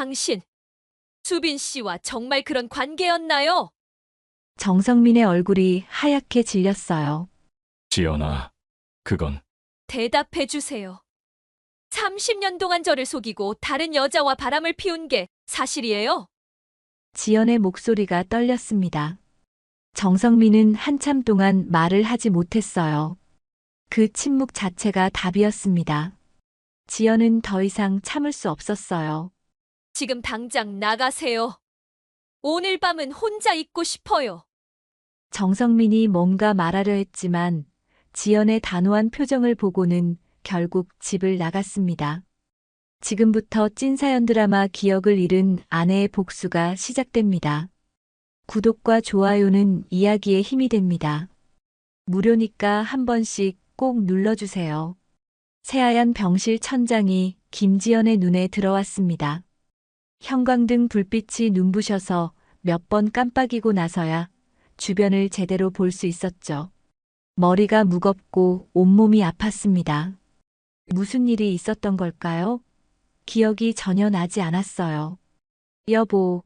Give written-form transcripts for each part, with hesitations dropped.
당신, 수빈 씨와 정말 그런 관계였나요? 정성민의 얼굴이 하얗게 질렸어요. 지연아, 그건 대답해 주세요. 30년 동안 저를 속이고 다른 여자와 바람을 피운 게 사실이에요? 지연의 목소리가 떨렸습니다. 정성민은 한참 동안 말을 하지 못했어요. 그 침묵 자체가 답이었습니다. 지연은 더 이상 참을 수 없었어요. 지금 당장 나가세요. 오늘 밤은 혼자 있고 싶어요. 정성민이 뭔가 말하려 했지만 지연의 단호한 표정을 보고는 결국 집을 나갔습니다. 지금부터 찐사연 드라마 기억을 잃은 아내의 복수가 시작됩니다. 구독과 좋아요는 이야기의 힘이 됩니다. 무료니까 한 번씩 꼭 눌러주세요. 새하얀 병실 천장이 김지연의 눈에 들어왔습니다. 형광등 불빛이 눈부셔서 몇 번 깜빡이고 나서야 주변을 제대로 볼 수 있었죠. 머리가 무겁고 온몸이 아팠습니다. 무슨 일이 있었던 걸까요? 기억이 전혀 나지 않았어요. 여보,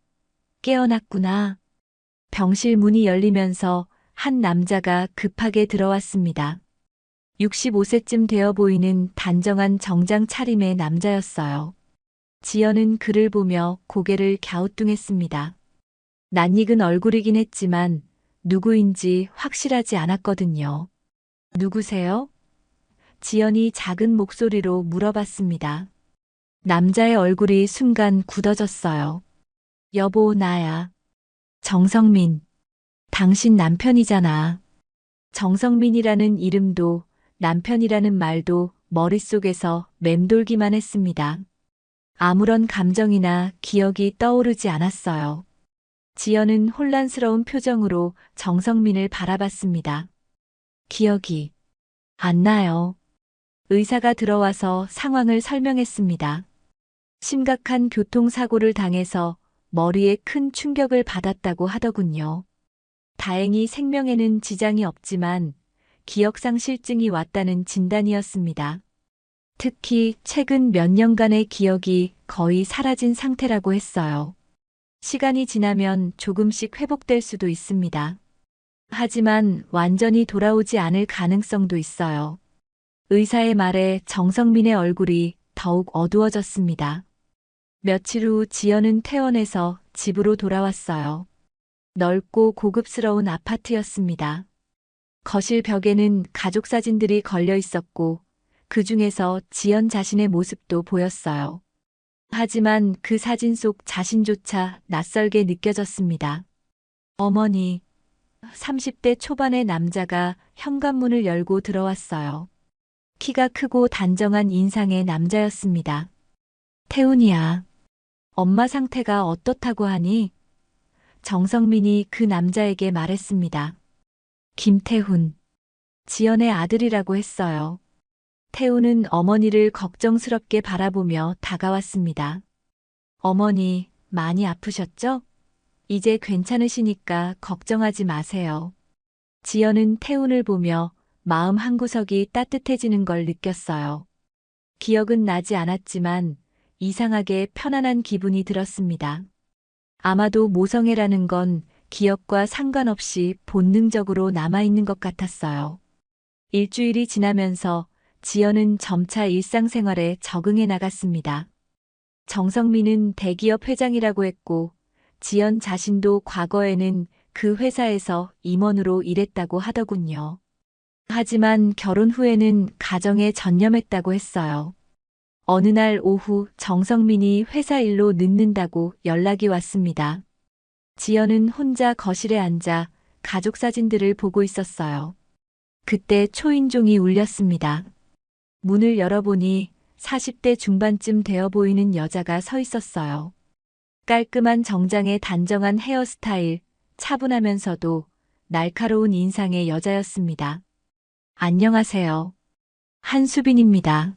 깨어났구나. 병실 문이 열리면서 한 남자가 급하게 들어왔습니다. 65세쯤 되어 보이는 단정한 정장 차림의 남자였어요. 지연은 그를 보며 고개를 갸우뚱했습니다. 낯익은 얼굴이긴 했지만 누구인지 확실하지 않았거든요. 누구세요? 지연이 작은 목소리로 물어봤습니다. 남자의 얼굴이 순간 굳어졌어요. 여보, 나야. 정성민. 당신 남편이잖아. 정성민이라는 이름도 남편이라는 말도 머릿속에서 맴돌기만 했습니다. 아무런 감정이나 기억이 떠오르지 않았어요. 지연은 혼란스러운 표정으로 정성민을 바라봤습니다. 기억이 안 나요. 의사가 들어와서 상황을 설명했습니다. 심각한 교통사고를 당해서 머리에 큰 충격을 받았다고 하더군요. 다행히 생명에는 지장이 없지만 기억상실증이 왔다는 진단이었습니다. 특히 최근 몇 년간의 기억이 거의 사라진 상태라고 했어요. 시간이 지나면 조금씩 회복될 수도 있습니다. 하지만 완전히 돌아오지 않을 가능성도 있어요. 의사의 말에 정성민의 얼굴이 더욱 어두워졌습니다. 며칠 후 지연은 퇴원해서 집으로 돌아왔어요. 넓고 고급스러운 아파트였습니다. 거실 벽에는 가족 사진들이 걸려 있었고 그 중에서 지연 자신의 모습도 보였어요. 하지만 그 사진 속 자신조차 낯설게 느껴졌습니다. 어머니, 30대 초반의 남자가 현관문을 열고 들어왔어요. 키가 크고 단정한 인상의 남자였습니다. 태훈이야, 엄마 상태가 어떻다고 하니? 정성민이 그 남자에게 말했습니다. 김태훈, 지연의 아들이라고 했어요. 태훈은 어머니를 걱정스럽게 바라보며 다가왔습니다. 어머니, 많이 아프셨죠? 이제 괜찮으시니까 걱정하지 마세요. 지연은 태훈을 보며 마음 한구석이 따뜻해지는 걸 느꼈어요. 기억은 나지 않았지만 이상하게 편안한 기분이 들었습니다. 아마도 모성애라는 건 기억과 상관없이 본능적으로 남아있는 것 같았어요. 일주일이 지나면서 지연은 점차 일상생활에 적응해 나갔습니다. 정성민은 대기업 회장이라고 했고 지연 자신도 과거에는 그 회사에서 임원으로 일했다고 하더군요. 하지만 결혼 후에는 가정에 전념했다고 했어요. 어느 날 오후 정성민이 회사 일로 늦는다고 연락이 왔습니다. 지연은 혼자 거실에 앉아 가족 사진들을 보고 있었어요. 그때 초인종이 울렸습니다. 문을 열어보니 40대 중반쯤 되어 보이는 여자가 서 있었어요. 깔끔한 정장에 단정한 헤어스타일, 차분하면서도 날카로운 인상의 여자였습니다. 안녕하세요. 한수빈입니다.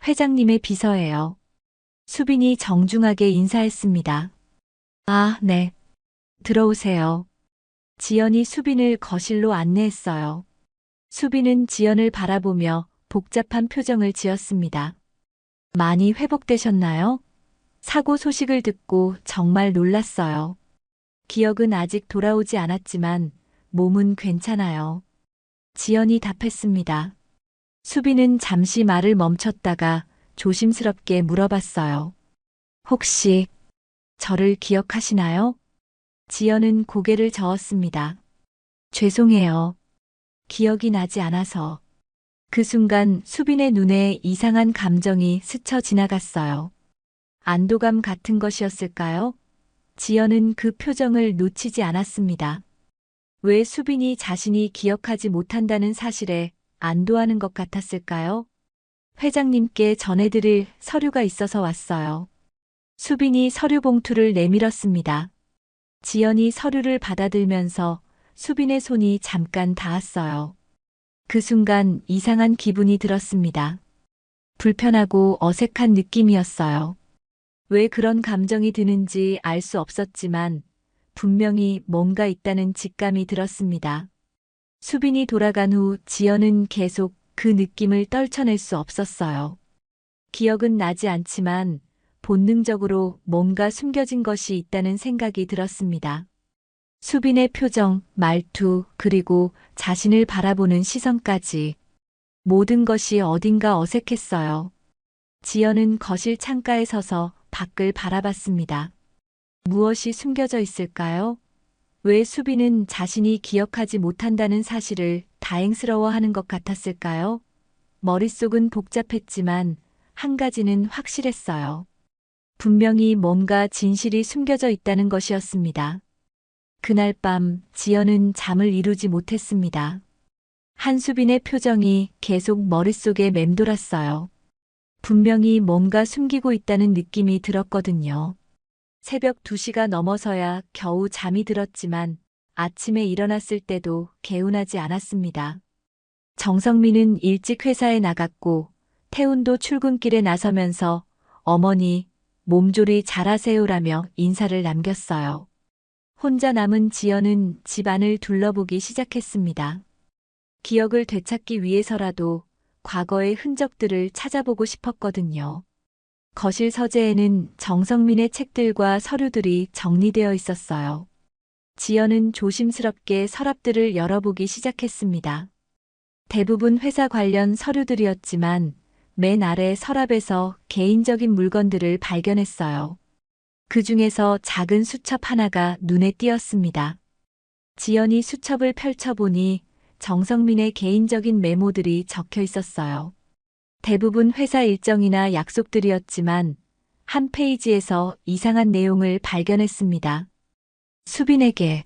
회장님의 비서예요. 수빈이 정중하게 인사했습니다. 아, 네. 들어오세요. 지연이 수빈을 거실로 안내했어요. 수빈은 지연을 바라보며 복잡한 표정을 지었습니다. 많이 회복되셨나요? 사고 소식을 듣고 정말 놀랐어요. 기억은 아직 돌아오지 않았지만 몸은 괜찮아요. 지연이 답했습니다. 수빈은 잠시 말을 멈췄다가 조심스럽게 물어봤어요. 혹시 저를 기억하시나요? 지연은 고개를 저었습니다. 죄송해요. 기억이 나지 않아서. 그 순간 수빈의 눈에 이상한 감정이 스쳐 지나갔어요. 안도감 같은 것이었을까요? 지연은 그 표정을 놓치지 않았습니다. 왜 수빈이 자신이 기억하지 못한다는 사실에 안도하는 것 같았을까요? 회장님께 전해드릴 서류가 있어서 왔어요. 수빈이 서류 봉투를 내밀었습니다. 지연이 서류를 받아들면서 수빈의 손이 잠깐 닿았어요. 그 순간 이상한 기분이 들었습니다. 불편하고 어색한 느낌이었어요. 왜 그런 감정이 드는지 알 수 없었지만 분명히 뭔가 있다는 직감이 들었습니다. 수빈이 돌아간 후 지연은 계속 그 느낌을 떨쳐낼 수 없었어요. 기억은 나지 않지만 본능적으로 뭔가 숨겨진 것이 있다는 생각이 들었습니다. 수빈의 표정, 말투, 그리고 자신을 바라보는 시선까지 모든 것이 어딘가 어색했어요. 지연은 거실 창가에 서서 밖을 바라봤습니다. 무엇이 숨겨져 있을까요? 왜 수빈은 자신이 기억하지 못한다는 사실을 다행스러워하는 것 같았을까요? 머릿속은 복잡했지만 한 가지는 확실했어요. 분명히 뭔가 진실이 숨겨져 있다는 것이었습니다. 그날 밤 지연은 잠을 이루지 못했습니다. 한수빈의 표정이 계속 머릿속에 맴돌았어요. 분명히 뭔가 숨기고 있다는 느낌이 들었거든요. 새벽 2시가 넘어서야 겨우 잠이 들었지만 아침에 일어났을 때도 개운하지 않았습니다. 정성민은 일찍 회사에 나갔고 태훈도 출근길에 나서면서 어머니, 몸조리 잘하세요라며 인사를 남겼어요. 혼자 남은 지연은 집 안을 둘러보기 시작했습니다. 기억을 되찾기 위해서라도 과거의 흔적들을 찾아보고 싶었거든요. 거실 서재에는 정성민의 책들과 서류들이 정리되어 있었어요. 지연은 조심스럽게 서랍들을 열어보기 시작했습니다. 대부분 회사 관련 서류들이었지만 맨 아래 서랍에서 개인적인 물건들을 발견했어요. 그 중에서 작은 수첩 하나가 눈에 띄었습니다. 지연이 수첩을 펼쳐보니 정성민의 개인적인 메모들이 적혀 있었어요. 대부분 회사 일정이나 약속들이었지만 한 페이지에서 이상한 내용을 발견했습니다. 수빈에게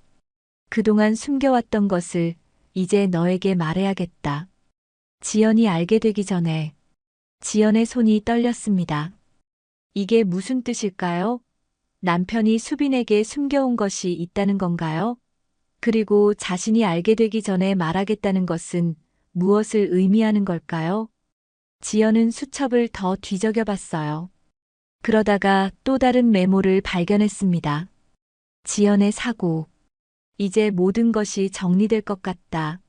그동안 숨겨왔던 것을 이제 너에게 말해야겠다. 지연이 알게 되기 전에 지연의 손이 떨렸습니다. 이게 무슨 뜻일까요? 남편이 수빈에게 숨겨온 것이 있다는 건가요? 그리고 자신이 알게 되기 전에 말하겠다는 것은 무엇을 의미하는 걸까요? 지연은 수첩을 더 뒤적여 봤어요. 그러다가 또 다른 메모를 발견했습니다. 지연의 사고. 이제 모든 것이 정리될 것 같다.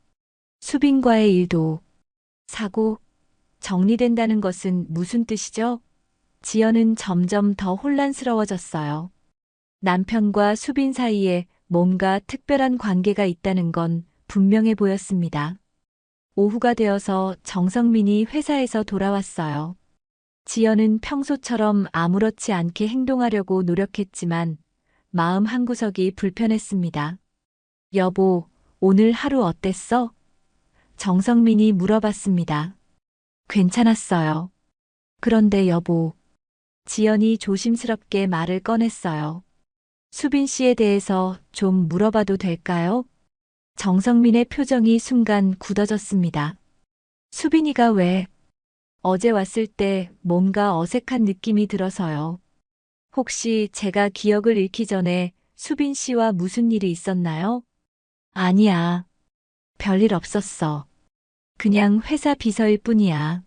수빈과의 일도. 사고. 정리된다는 것은 무슨 뜻이죠? 지연은 점점 더 혼란스러워졌어요. 남편과 수빈 사이에 뭔가 특별한 관계가 있다는 건 분명해 보였습니다. 오후가 되어서 정성민이 회사에서 돌아왔어요. 지연은 평소처럼 아무렇지 않게 행동하려고 노력했지만 마음 한구석이 불편했습니다. 여보, 오늘 하루 어땠어? 정성민이 물어봤습니다. 괜찮았어요. 그런데 여보, 지연이 조심스럽게 말을 꺼냈어요. 수빈 씨에 대해서 좀 물어봐도 될까요? 정성민의 표정이 순간 굳어졌습니다. 수빈이가 왜? 어제 왔을 때 뭔가 어색한 느낌이 들어서요. 혹시 제가 기억을 잃기 전에 수빈 씨와 무슨 일이 있었나요? 아니야. 별일 없었어. 그냥 회사 비서일 뿐이야.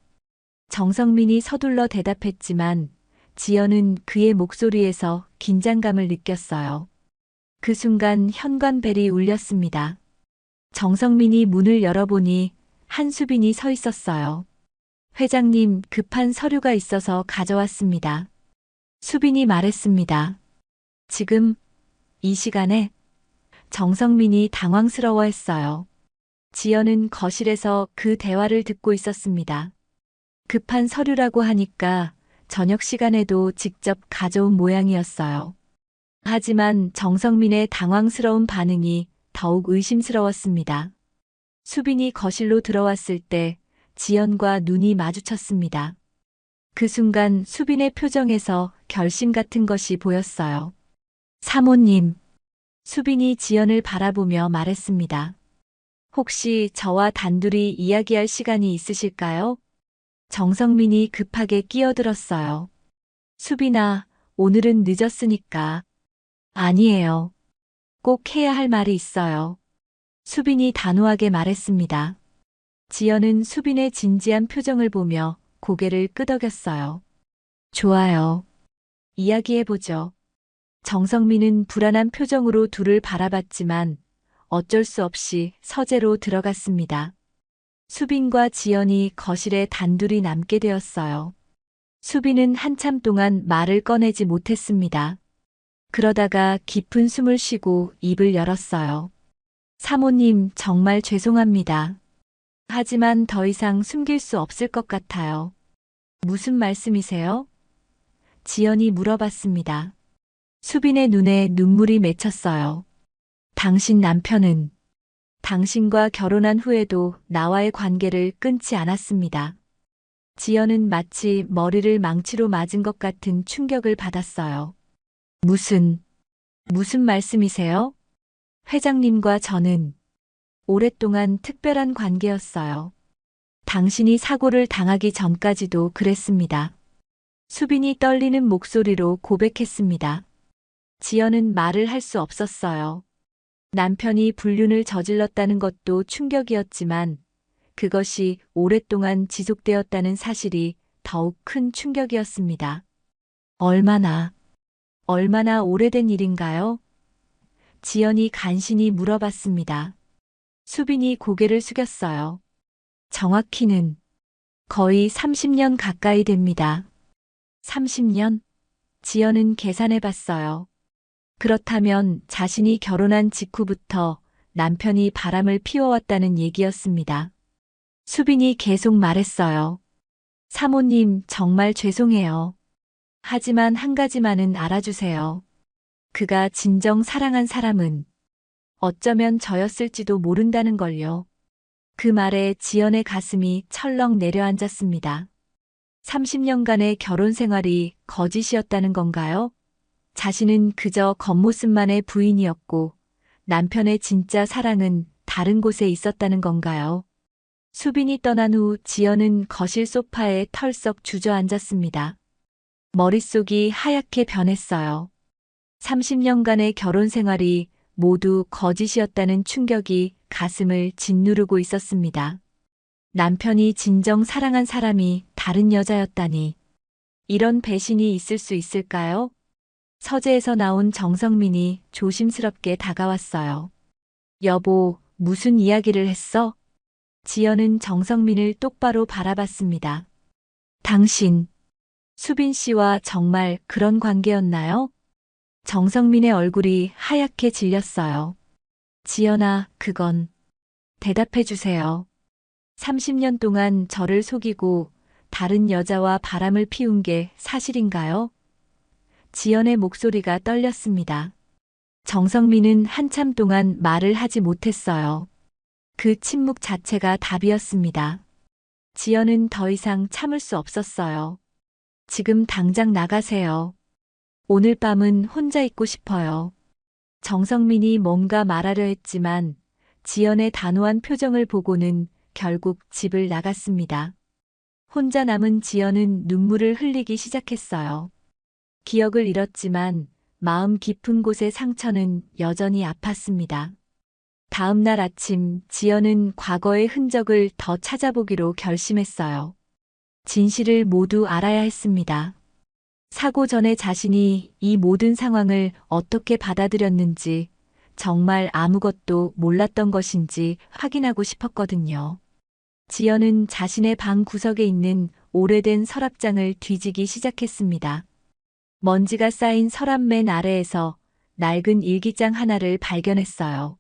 정성민이 서둘러 대답했지만 지연은 그의 목소리에서 긴장감을 느꼈어요. 그 순간 현관벨이 울렸습니다. 정성민이 문을 열어보니 한수빈이 서 있었어요. 회장님, 급한 서류가 있어서 가져왔습니다. 수빈이 말했습니다. 지금 이 시간에 정성민이 당황스러워했어요. 지연은 거실에서 그 대화를 듣고 있었습니다. 급한 서류라고 하니까 저녁 시간에도 직접 가져온 모양이었어요. 하지만 정성민의 당황스러운 반응이 더욱 의심스러웠습니다. 수빈이 거실로 들어왔을 때 지연과 눈이 마주쳤습니다. 그 순간 수빈의 표정에서 결심 같은 것이 보였어요. 사모님, 수빈이 지연을 바라보며 말했습니다. 혹시 저와 단둘이 이야기할 시간이 있으실까요? 정성민이 급하게 끼어들었어요. 수빈아, 오늘은 늦었으니까. 아니에요. 꼭 해야 할 말이 있어요. 수빈이 단호하게 말했습니다. 지연은 수빈의 진지한 표정을 보며 고개를 끄덕였어요. 좋아요. 이야기해보죠. 정성민은 불안한 표정으로 둘을 바라봤지만 어쩔 수 없이 서재로 들어갔습니다. 수빈과 지연이 거실에 단둘이 남게 되었어요. 수빈은 한참 동안 말을 꺼내지 못했습니다. 그러다가 깊은 숨을 쉬고 입을 열었어요. 사모님, 정말 죄송합니다. 하지만 더 이상 숨길 수 없을 것 같아요. 무슨 말씀이세요? 지연이 물어봤습니다. 수빈의 눈에 눈물이 맺혔어요. 당신 남편은 당신과 결혼한 후에도 나와의 관계를 끊지 않았습니다. 지연은 마치 머리를 망치로 맞은 것 같은 충격을 받았어요. 무슨 말씀이세요? 회장님과 저는 오랫동안 특별한 관계였어요. 당신이 사고를 당하기 전까지도 그랬습니다. 수빈이 떨리는 목소리로 고백했습니다. 지연은 말을 할 수 없었어요. 남편이 불륜을 저질렀다는 것도 충격이었지만 그것이 오랫동안 지속되었다는 사실이 더욱 큰 충격이었습니다. 얼마나 오래된 일인가요? 지연이 간신히 물어봤습니다. 수빈이 고개를 숙였어요. 정확히는 거의 30년 가까이 됩니다. 30년? 지연은 계산해 봤어요. 그렇다면 자신이 결혼한 직후부터 남편이 바람을 피워왔다는 얘기였습니다. 수빈이 계속 말했어요. 사모님, 정말 죄송해요. 하지만 한 가지만은 알아주세요. 그가 진정 사랑한 사람은 어쩌면 저였을지도 모른다는 걸요. 그 말에 지연의 가슴이 철렁 내려앉았습니다. 30년간의 결혼 생활이 거짓이었다는 건가요? 자신은 그저 겉모습만의 부인이었고 남편의 진짜 사랑은 다른 곳에 있었다는 건가요? 수빈이 떠난 후 지연은 거실 소파에 털썩 주저앉았습니다. 머릿속이 하얗게 변했어요. 30년간의 결혼 생활이 모두 거짓이었다는 충격이 가슴을 짓누르고 있었습니다. 남편이 진정 사랑한 사람이 다른 여자였다니. 이런 배신이 있을 수 있을까요? 서재에서 나온 정성민이 조심스럽게 다가왔어요. 여보, 무슨 이야기를 했어? 지연은 정성민을 똑바로 바라봤습니다. 당신, 수빈 씨와 정말 그런 관계였나요? 정성민의 얼굴이 하얗게 질렸어요. 지연아, 그건 대답해 주세요. 30년 동안 저를 속이고 다른 여자와 바람을 피운 게 사실인가요? 지연의 목소리가 떨렸습니다. 정성민은 한참 동안 말을 하지 못했어요. 그 침묵 자체가 답이었습니다. 지연은 더 이상 참을 수 없었어요. 지금 당장 나가세요. 오늘 밤은 혼자 있고 싶어요. 정성민이 뭔가 말하려 했지만 지연의 단호한 표정을 보고는 결국 집을 나갔습니다. 혼자 남은 지연은 눈물을 흘리기 시작했어요. 기억을 잃었지만 마음 깊은 곳의 상처는 여전히 아팠습니다. 다음 날 아침 지연은 과거의 흔적을 더 찾아보기로 결심했어요. 진실을 모두 알아야 했습니다. 사고 전에 자신이 이 모든 상황을 어떻게 받아들였는지, 정말 아무것도 몰랐던 것인지 확인하고 싶었거든요. 지연은 자신의 방 구석에 있는 오래된 서랍장을 뒤지기 시작했습니다. 먼지가 쌓인 서랍맨 아래에서 낡은 일기장 하나를 발견했어요.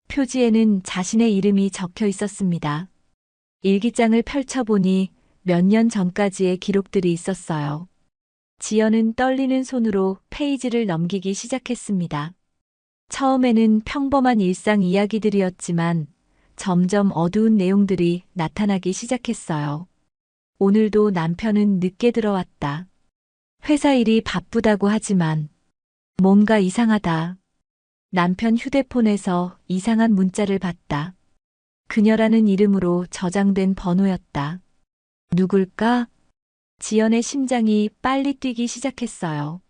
표지에는 자신의 이름이 적혀 있었습니다. 일기장을 펼쳐보니 몇 년 전까지의 기록들이 있었어요. 지연은 떨리는 손으로 페이지를 넘기기 시작했습니다. 처음에는 평범한 일상 이야기들이었지만 점점 어두운 내용들이 나타나기 시작했어요. 오늘도 남편은 늦게 들어왔다. 회사 일이 바쁘다고 하지만 뭔가 이상하다. 남편 휴대폰에서 이상한 문자를 봤다. 그녀라는 이름으로 저장된 번호였다. 누굴까? 지연의 심장이 빨리 뛰기 시작했어요.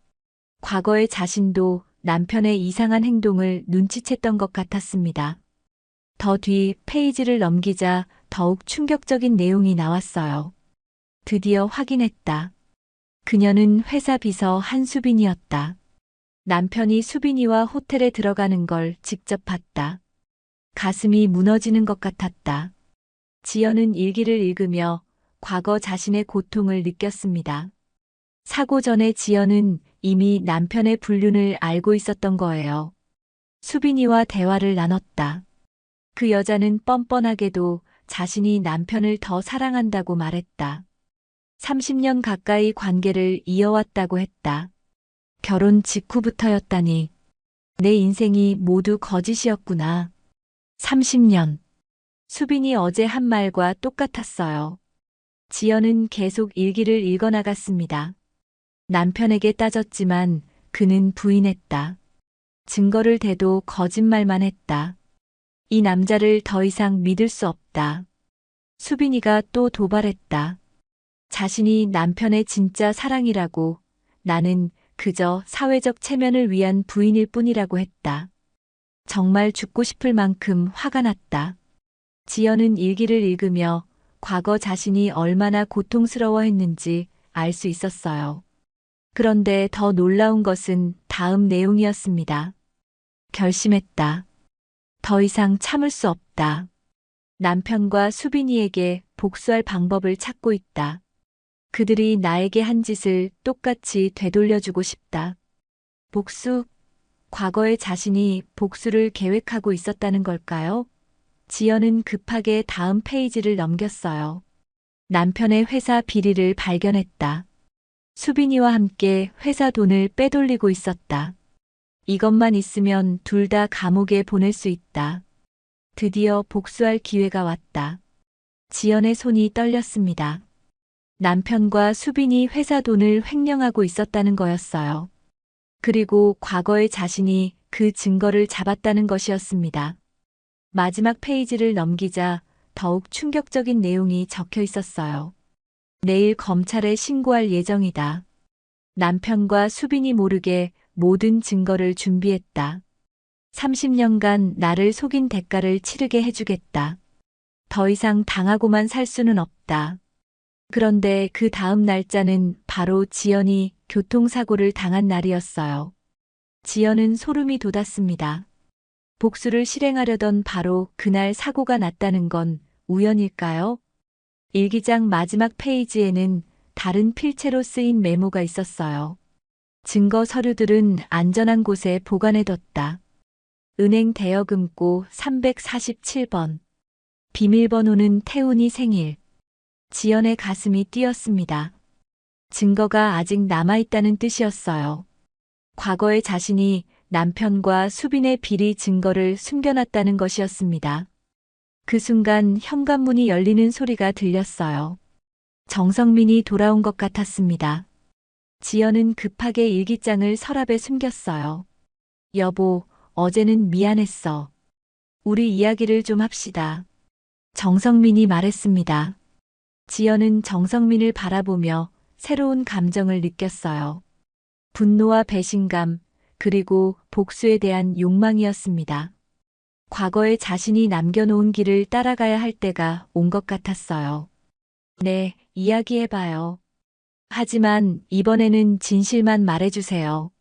과거의 자신도 남편의 이상한 행동을 눈치챘던 것 같았습니다. 더 뒤 페이지를 넘기자 더욱 충격적인 내용이 나왔어요. 드디어 확인했다. 그녀는 회사 비서 한수빈이었다. 남편이 수빈이와 호텔에 들어가는 걸 직접 봤다. 가슴이 무너지는 것 같았다. 지연은 일기를 읽으며 과거 자신의 고통을 느꼈습니다. 사고 전에 지연은 이미 남편의 불륜을 알고 있었던 거예요. 수빈이와 대화를 나눴다. 그 여자는 뻔뻔하게도 자신이 남편을 더 사랑한다고 말했다. 30년 가까이 관계를 이어왔다고 했다. 결혼 직후부터였다니. 내 인생이 모두 거짓이었구나. 30년. 수빈이 어제 한 말과 똑같았어요. 지연은 계속 일기를 읽어나갔습니다. 남편에게 따졌지만 그는 부인했다. 증거를 대도 거짓말만 했다. 이 남자를 더 이상 믿을 수 없다. 수빈이가 또 도발했다. 자신이 남편의 진짜 사랑이라고, 나는 그저 사회적 체면을 위한 부인일 뿐이라고 했다. 정말 죽고 싶을 만큼 화가 났다. 지연은 일기를 읽으며 과거 자신이 얼마나 고통스러워했는지 알 수 있었어요. 그런데 더 놀라운 것은 다음 내용이었습니다. 결심했다. 더 이상 참을 수 없다. 남편과 수빈이에게 복수할 방법을 찾고 있다. 그들이 나에게 한 짓을 똑같이 되돌려주고 싶다. 복수? 과거의 자신이 복수를 계획하고 있었다는 걸까요? 지연은 급하게 다음 페이지를 넘겼어요. 남편의 회사 비리를 발견했다. 수빈이와 함께 회사 돈을 빼돌리고 있었다. 이것만 있으면 둘 다 감옥에 보낼 수 있다. 드디어 복수할 기회가 왔다. 지연의 손이 떨렸습니다. 남편과 수빈이 회사 돈을 횡령하고 있었다는 거였어요. 그리고 과거의 자신이 그 증거를 잡았다는 것이었습니다. 마지막 페이지를 넘기자 더욱 충격적인 내용이 적혀 있었어요. 내일 검찰에 신고할 예정이다. 남편과 수빈이 모르게 모든 증거를 준비했다. 30년간 나를 속인 대가를 치르게 해주겠다. 더 이상 당하고만 살 수는 없다. 그런데 그 다음 날짜는 바로 지연이 교통사고를 당한 날이었어요. 지연은 소름이 돋았습니다. 복수를 실행하려던 바로 그날 사고가 났다는 건 우연일까요? 일기장 마지막 페이지에는 다른 필체로 쓰인 메모가 있었어요. 증거 서류들은 안전한 곳에 보관해뒀다. 은행 대여금고 347번. 비밀번호는 태훈이 생일. 지연의 가슴이 뛰었습니다. 증거가 아직 남아있다는 뜻이었어요. 과거의 자신이 남편과 수빈의 비리 증거를 숨겨놨다는 것이었습니다. 그 순간 현관문이 열리는 소리가 들렸어요. 정성민이 돌아온 것 같았습니다. 지연은 급하게 일기장을 서랍에 숨겼어요. 여보, 어제는 미안했어. 우리 이야기를 좀 합시다. 정성민이 말했습니다. 지연은 정성민을 바라보며 새로운 감정을 느꼈어요. 분노와 배신감, 그리고 복수에 대한 욕망이었습니다. 과거에 자신이 남겨놓은 길을 따라가야 할 때가 온 것 같았어요. 네, 이야기해봐요. 하지만 이번에는 진실만 말해주세요.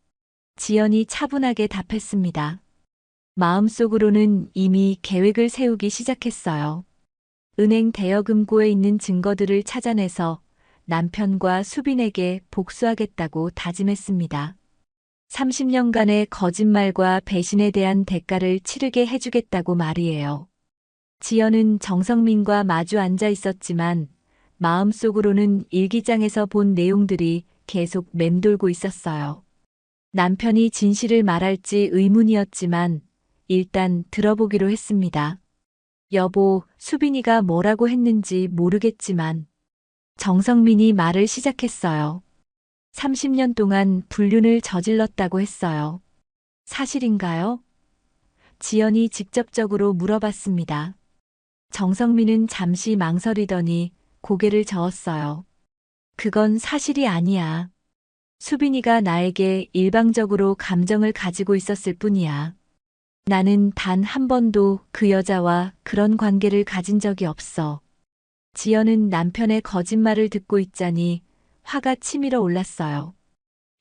지연이 차분하게 답했습니다. 마음속으로는 이미 계획을 세우기 시작했어요. 은행 대여금고에 있는 증거들을 찾아내서 남편과 수빈에게 복수하겠다고 다짐했습니다. 30년간의 거짓말과 배신에 대한 대가를 치르게 해주겠다고 말이에요. 지연은 정성민과 마주 앉아 있었지만 마음속으로는 일기장에서 본 내용들이 계속 맴돌고 있었어요. 남편이 진실을 말할지 의문이었지만 일단 들어보기로 했습니다. 여보, 수빈이가 뭐라고 했는지 모르겠지만 정성민이 말을 시작했어요. 30년 동안 불륜을 저질렀다고 했어요. 사실인가요? 지연이 직접적으로 물어봤습니다. 정성민은 잠시 망설이더니 고개를 저었어요. 그건 사실이 아니야. 수빈이가 나에게 일방적으로 감정을 가지고 있었을 뿐이야. 나는 단 한 번도 그 여자와 그런 관계를 가진 적이 없어. 지연은 남편의 거짓말을 듣고 있자니 화가 치밀어 올랐어요.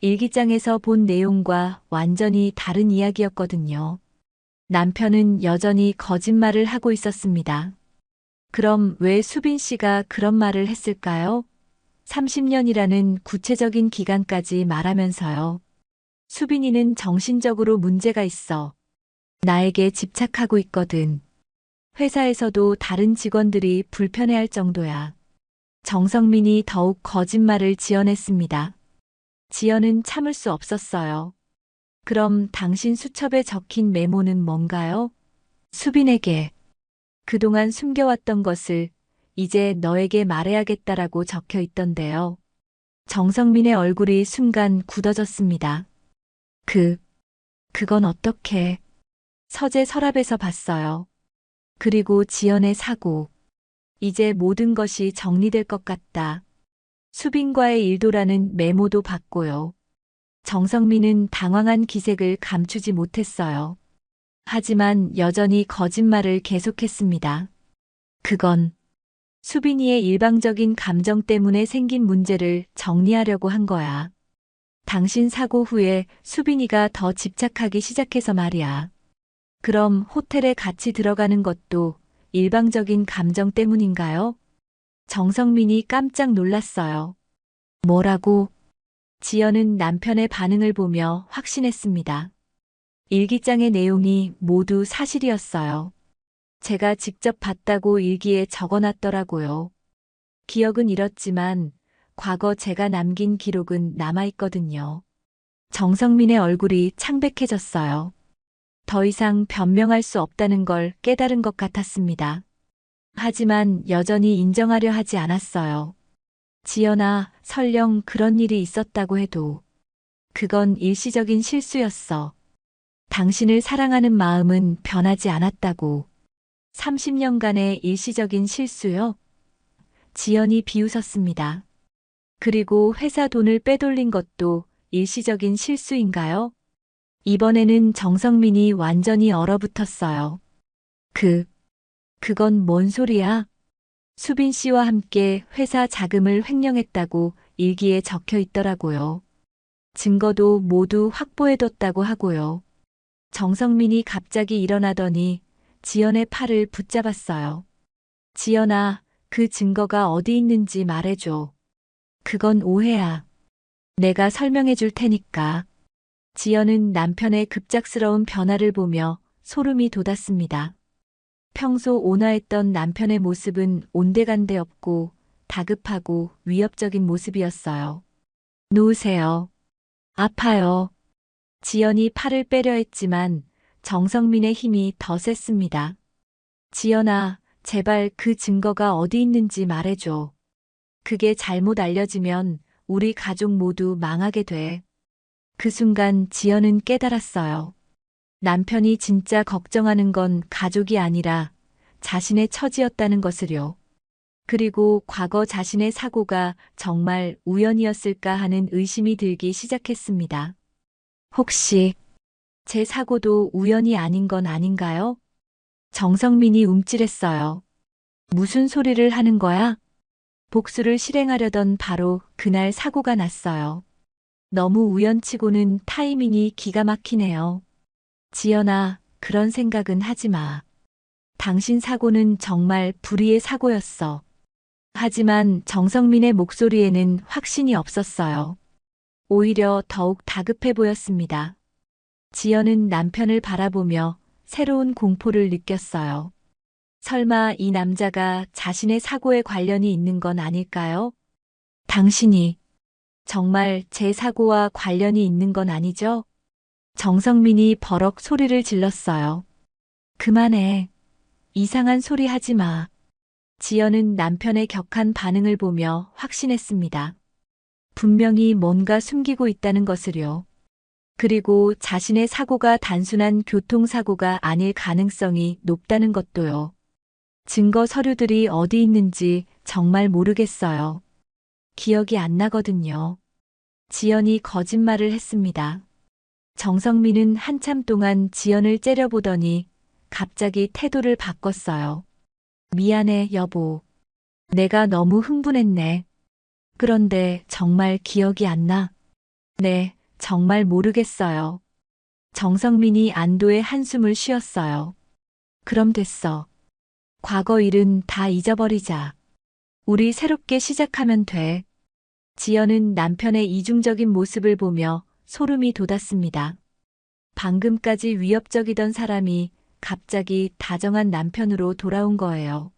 일기장에서 본 내용과 완전히 다른 이야기였거든요. 남편은 여전히 거짓말을 하고 있었습니다. 그럼 왜 수빈 씨가 그런 말을 했을까요? 30년이라는 구체적인 기간까지 말하면서요. 수빈이는 정신적으로 문제가 있어. 나에게 집착하고 있거든. 회사에서도 다른 직원들이 불편해할 정도야. 정성민이 더욱 거짓말을 지어냈습니다. 지연은 참을 수 없었어요. 그럼 당신 수첩에 적힌 메모는 뭔가요? 수빈에게 그동안 숨겨왔던 것을 이제 너에게 말해야겠다라고 적혀 있던데요. 정성민의 얼굴이 순간 굳어졌습니다. 그건 어떻게? 서재 서랍에서 봤어요. 그리고 지연의 사고. 이제 모든 것이 정리될 것 같다. 수빈과의 일도라는 메모도 봤고요. 정성민은 당황한 기색을 감추지 못했어요. 하지만 여전히 거짓말을 계속했습니다. 그건 수빈이의 일방적인 감정 때문에 생긴 문제를 정리하려고 한 거야. 당신 사고 후에 수빈이가 더 집착하기 시작해서 말이야. 그럼 호텔에 같이 들어가는 것도 일방적인 감정 때문인가요? 정성민이 깜짝 놀랐어요. 뭐라고? 지연은 남편의 반응을 보며 확신했습니다. 일기장의 내용이 모두 사실이었어요. 제가 직접 봤다고 일기에 적어놨더라고요. 기억은 잃었지만 과거 제가 남긴 기록은 남아있거든요. 정성민의 얼굴이 창백해졌어요. 더 이상 변명할 수 없다는 걸 깨달은 것 같았습니다. 하지만 여전히 인정하려 하지 않았어요. 지연아, 설령 그런 일이 있었다고 해도 그건 일시적인 실수였어. 당신을 사랑하는 마음은 변하지 않았다고. 30년간의 일시적인 실수요? 지연이 비웃었습니다. 그리고 회사 돈을 빼돌린 것도 일시적인 실수인가요? 이번에는 정성민이 완전히 얼어붙었어요. 그건 뭔 소리야? 수빈 씨와 함께 회사 자금을 횡령했다고 일기에 적혀 있더라고요. 증거도 모두 확보해뒀다고 하고요. 정성민이 갑자기 일어나더니 지연의 팔을 붙잡았어요. 지연아, 그 증거가 어디 있는지 말해줘. 그건 오해야. 내가 설명해 줄 테니까. 지연은 남편의 급작스러운 변화를 보며 소름이 돋았습니다. 평소 온화했던 남편의 모습은 온데간데 없고 다급하고 위협적인 모습이었어요. 놓으세요. 아파요. 지연이 팔을 빼려 했지만 정성민의 힘이 더 셌습니다. 지연아, 제발 그 증거가 어디 있는지 말해줘. 그게 잘못 알려지면 우리 가족 모두 망하게 돼. 그 순간 지연은 깨달았어요. 남편이 진짜 걱정하는 건 가족이 아니라 자신의 처지였다는 것을요. 그리고 과거 자신의 사고가 정말 우연이었을까 하는 의심이 들기 시작했습니다. 혹시 제 사고도 우연이 아닌 건 아닌가요? 정성민이 움찔했어요. 무슨 소리를 하는 거야? 복수를 실행하려던 바로 그날 사고가 났어요. 너무 우연치고는 타이밍이 기가 막히네요. 지연아, 그런 생각은 하지 마. 당신 사고는 정말 불의의 사고였어. 하지만 정성민의 목소리에는 확신이 없었어요. 오히려 더욱 다급해 보였습니다. 지연은 남편을 바라보며 새로운 공포를 느꼈어요. 설마 이 남자가 자신의 사고에 관련이 있는 건 아닐까요? 당신이 정말 제 사고와 관련이 있는 건 아니죠? 정성민이 버럭 소리를 질렀어요. 그만해. 이상한 소리 하지 마. 지연은 남편의 격한 반응을 보며 확신했습니다. 분명히 뭔가 숨기고 있다는 것을요. 그리고 자신의 사고가 단순한 교통사고가 아닐 가능성이 높다는 것도요. 증거 서류들이 어디 있는지 정말 모르겠어요. 기억이 안 나거든요. 지연이 거짓말을 했습니다. 정성민은 한참 동안 지연을 째려보더니 갑자기 태도를 바꿨어요. 미안해, 여보. 내가 너무 흥분했네. 그런데 정말 기억이 안 나. 네, 정말 모르겠어요. 정성민이 안도의 한숨을 쉬었어요. 그럼 됐어. 과거 일은 다 잊어버리자. 우리 새롭게 시작하면 돼. 지연은 남편의 이중적인 모습을 보며 소름이 돋았습니다. 방금까지 위협적이던 사람이 갑자기 다정한 남편으로 돌아온 거예요.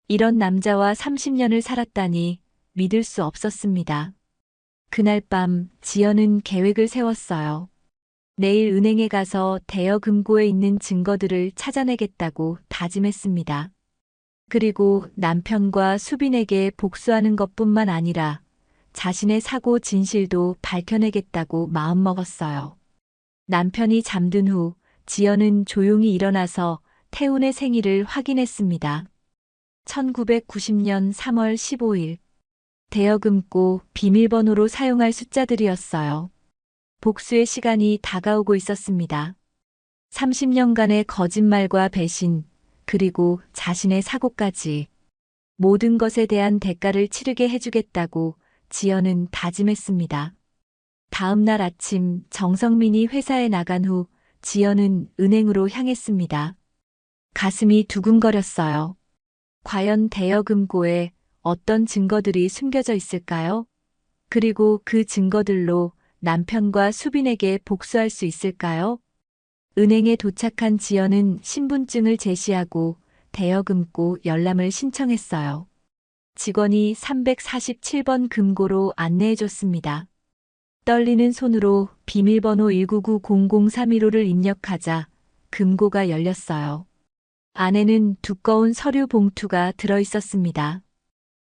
이런 남자와 30년을 살았다니 믿을 수 없었습니다. 그날 밤 지연은 계획을 세웠어요. 내일 은행에 가서 대여 금고에 있는 증거들을 찾아내겠다고 다짐했습니다. 그리고 남편과 수빈에게 복수하는 것뿐만 아니라 자신의 사고 진실도 밝혀내겠다고 마음먹었어요. 남편이 잠든 후 지연은 조용히 일어나서 태훈의 생일을 확인했습니다. 1990년 3월 15일. 대여금고 비밀번호로 사용할 숫자들이었어요. 복수의 시간이 다가오고 있었습니다. 30년간의 거짓말과 배신, 그리고 자신의 사고까지 모든 것에 대한 대가를 치르게 해주겠다고 지연은 다짐했습니다. 다음 날 아침 정성민이 회사에 나간 후 지연은 은행으로 향했습니다. 가슴이 두근거렸어요. 과연 대여금고에 어떤 증거들이 숨겨져 있을까요? 그리고 그 증거들로 남편과 수빈에게 복수할 수 있을까요? 은행에 도착한 지연은 신분증을 제시하고 대여금고 열람을 신청했어요. 직원이 347번 금고로 안내해줬습니다. 떨리는 손으로 비밀번호 1990031호를 입력하자 금고가 열렸어요. 안에는 두꺼운 서류 봉투가 들어있었습니다.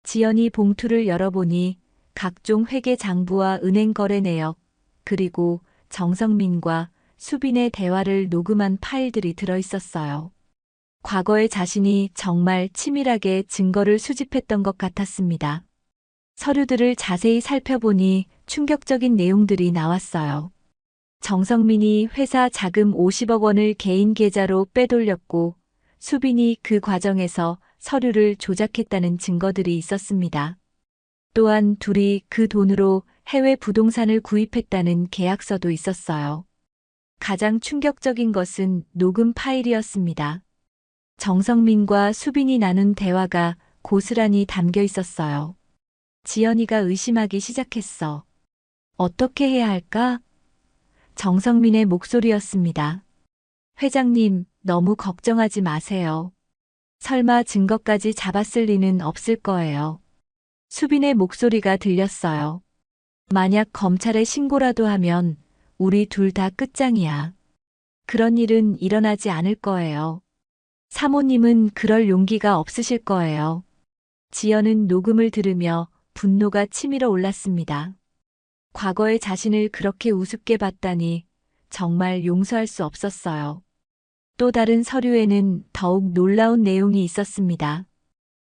지연이 봉투를 열어보니 각종 회계 장부와 은행 거래 내역, 그리고 정성민과 수빈의 대화를 녹음한 파일들이 들어있었어요. 과거의 자신이 정말 치밀하게 증거를 수집했던 것 같았습니다. 서류들을 자세히 살펴보니 충격적인 내용들이 나왔어요. 정성민이 회사 자금 50억 원을 개인 계좌로 빼돌렸고 수빈이 그 과정에서 서류를 조작했다는 증거들이 있었습니다. 또한 둘이 그 돈으로 해외 부동산을 구입했다는 계약서도 있었어요. 가장 충격적인 것은 녹음 파일이었습니다. 정성민과 수빈이 나눈 대화가 고스란히 담겨 있었어요. 지연이가 의심하기 시작했어. 어떻게 해야 할까? 정성민의 목소리였습니다. 회장님, 너무 걱정하지 마세요. 설마 증거까지 잡았을 리는 없을 거예요. 수빈의 목소리가 들렸어요. 만약 검찰에 신고라도 하면 우리 둘 다 끝장이야. 그런 일은 일어나지 않을 거예요. 사모님은 그럴 용기가 없으실 거예요. 지연은 녹음을 들으며 분노가 치밀어 올랐습니다. 과거의 자신을 그렇게 우습게 봤다니 정말 용서할 수 없었어요. 또 다른 서류에는 더욱 놀라운 내용이 있었습니다.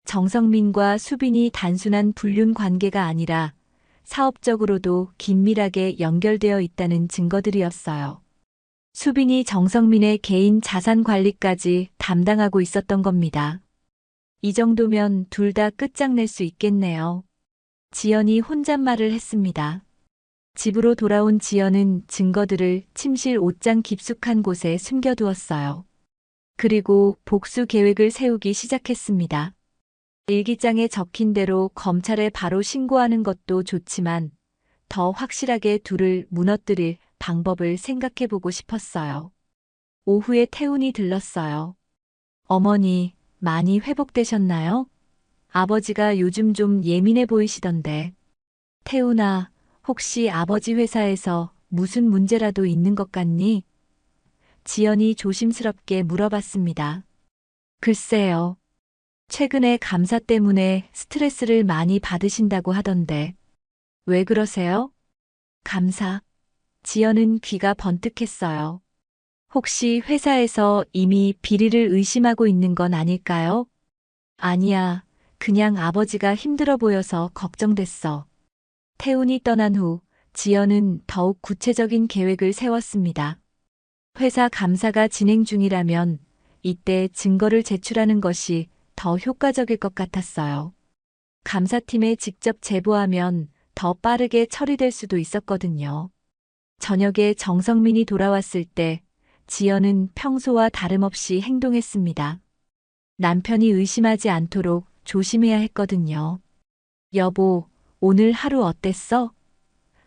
정성민과 수빈이 단순한 불륜 관계가 아니라 사업적으로도 긴밀하게 연결되어 있다는 증거들이었어요. 수빈이 정성민의 개인 자산 관리까지 담당하고 있었던 겁니다. 이 정도면 둘 다 끝장낼 수 있겠네요. 지연이 혼잣말을 했습니다. 집으로 돌아온 지연은 증거들을 침실 옷장 깊숙한 곳에 숨겨두었어요. 그리고 복수 계획을 세우기 시작했습니다. 일기장에 적힌 대로 검찰에 바로 신고하는 것도 좋지만 더 확실하게 둘을 무너뜨릴 방법을 생각해 보고 싶었어요. 오후에 태훈이 들렀어요. 어머니, 많이 회복되셨나요? 아버지가 요즘 좀 예민해 보이시던데. 태훈아, 혹시 아버지 회사에서 무슨 문제라도 있는 것 같니? 지연이 조심스럽게 물어봤습니다. 글쎄요. 최근에 감사 때문에 스트레스를 많이 받으신다고 하던데. 왜 그러세요? 감사. 지연은 귀가 번뜩했어요. 혹시 회사에서 이미 비리를 의심하고 있는 건 아닐까요? 아니야. 그냥 아버지가 힘들어 보여서 걱정됐어. 태훈이 떠난 후 지연은 더욱 구체적인 계획을 세웠습니다. 회사 감사가 진행 중이라면 이때 증거를 제출하는 것이 더 효과적일 것 같았어요. 감사팀에 직접 제보하면 더 빠르게 처리될 수도 있었거든요. 저녁에 정성민이 돌아왔을 때 지연은 평소와 다름없이 행동했습니다. 남편이 의심하지 않도록 조심해야 했거든요. 여보, 오늘 하루 어땠어?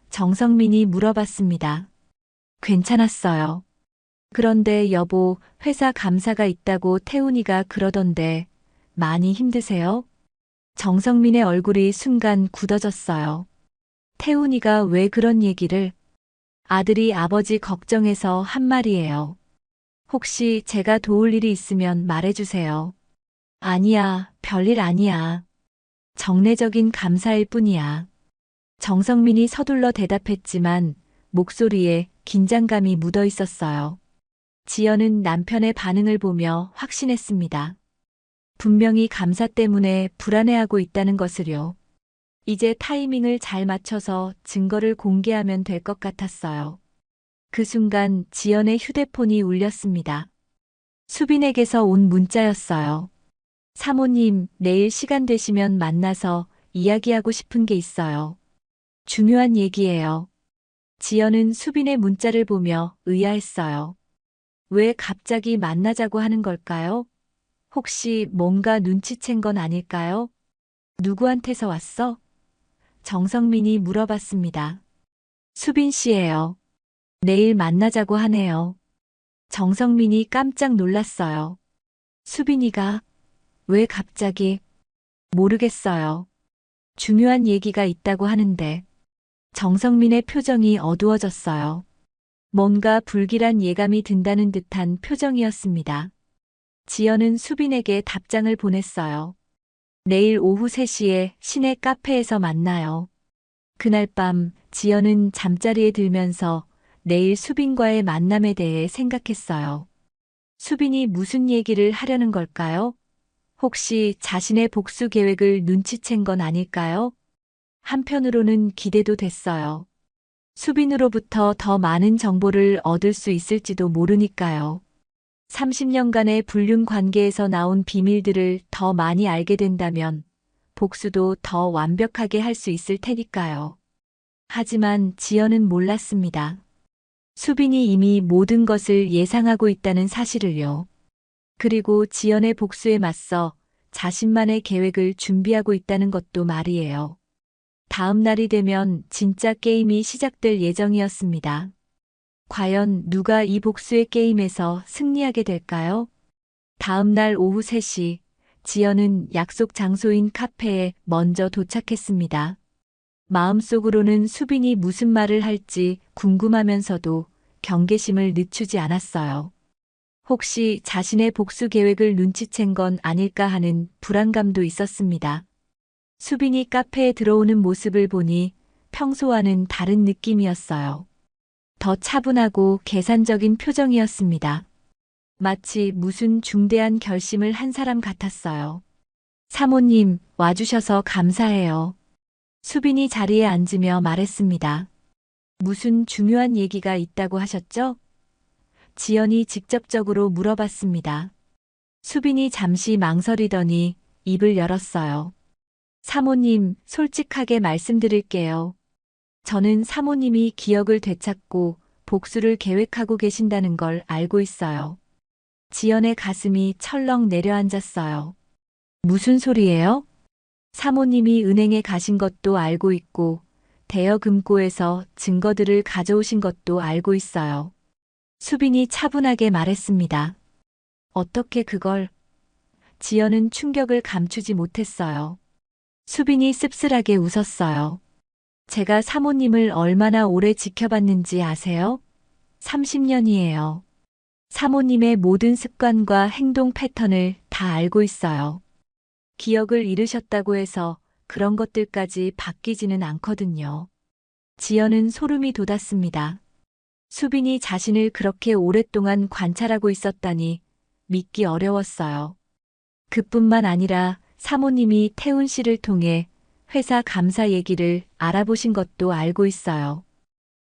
정성민이 물어봤습니다. 괜찮았어요. 그런데 여보, 회사 감사가 있다고 태훈이가 그러던데 많이 힘드세요? 정성민의 얼굴이 순간 굳어졌어요. 태훈이가 왜 그런 얘기를? 아들이 아버지 걱정해서 한 말이에요. 혹시 제가 도울 일이 있으면 말해주세요. 아니야, 별일 아니야. 정례적인 감사일 뿐이야. 정성민이 서둘러 대답했지만 목소리에 긴장감이 묻어 있었어요. 지연은 남편의 반응을 보며 확신했습니다. 분명히 감사 때문에 불안해하고 있다는 것을요. 이제 타이밍을 잘 맞춰서 증거를 공개하면 될 것 같았어요. 그 순간 지연의 휴대폰이 울렸습니다. 수빈에게서 온 문자였어요. 사모님, 내일 시간 되시면 만나서 이야기하고 싶은 게 있어요. 중요한 얘기예요. 지연은 수빈의 문자를 보며 의아했어요. 왜 갑자기 만나자고 하는 걸까요? 혹시 뭔가 눈치챈 건 아닐까요? 누구한테서 왔어? 정성민이 물어봤습니다. 수빈 씨예요. 내일 만나자고 하네요. 정성민이 깜짝 놀랐어요. 수빈이가 왜 갑자기? 모르겠어요. 중요한 얘기가 있다고 하는데. 정성민의 표정이 어두워졌어요. 뭔가 불길한 예감이 든다는 듯한 표정이었습니다. 지연은 수빈에게 답장을 보냈어요. 내일 오후 3시에 시내 카페에서 만나요. 그날 밤 지연은 잠자리에 들면서 내일 수빈과의 만남에 대해 생각했어요. 수빈이 무슨 얘기를 하려는 걸까요? 혹시 자신의 복수 계획을 눈치챈 건 아닐까요? 한편으로는 기대도 됐어요. 수빈으로부터 더 많은 정보를 얻을 수 있을지도 모르니까요. 30년간의 불륜 관계에서 나온 비밀들을 더 많이 알게 된다면 복수도 더 완벽하게 할 수 있을 테니까요. 하지만 지연은 몰랐습니다. 수빈이 이미 모든 것을 예상하고 있다는 사실을요. 그리고 지연의 복수에 맞서 자신만의 계획을 준비하고 있다는 것도 말이에요. 다음 날이 되면 진짜 게임이 시작될 예정이었습니다. 과연 누가 이 복수의 게임에서 승리하게 될까요? 다음 날 오후 3시, 지연은 약속 장소인 카페에 먼저 도착했습니다. 마음속으로는 수빈이 무슨 말을 할지 궁금하면서도 경계심을 늦추지 않았어요. 혹시 자신의 복수 계획을 눈치챈 건 아닐까 하는 불안감도 있었습니다. 수빈이 카페에 들어오는 모습을 보니 평소와는 다른 느낌이었어요. 더 차분하고 계산적인 표정이었습니다. 마치 무슨 중대한 결심을 한 사람 같았어요. 사모님, 와주셔서 감사해요. 수빈이 자리에 앉으며 말했습니다. 무슨 중요한 얘기가 있다고 하셨죠? 지연이 직접적으로 물어봤습니다. 수빈이 잠시 망설이더니 입을 열었어요. 사모님, 솔직하게 말씀드릴게요. 저는 사모님이 기억을 되찾고 복수를 계획하고 계신다는 걸 알고 있어요. 지연의 가슴이 철렁 내려앉았어요. 무슨 소리예요? 사모님이 은행에 가신 것도 알고 있고 대여금고에서 증거들을 가져오신 것도 알고 있어요. 수빈이 차분하게 말했습니다. 어떻게 그걸? 지연은 충격을 감추지 못했어요. 수빈이 씁쓸하게 웃었어요. 제가 사모님을 얼마나 오래 지켜봤는지 아세요? 30년이에요. 사모님의 모든 습관과 행동 패턴을 다 알고 있어요. 기억을 잃으셨다고 해서 그런 것들까지 바뀌지는 않거든요. 지연은 소름이 돋았습니다. 수빈이 자신을 그렇게 오랫동안 관찰하고 있었다니 믿기 어려웠어요. 그뿐만 아니라 사모님이 태훈 씨를 통해 회사 감사 얘기를 알아보신 것도 알고 있어요.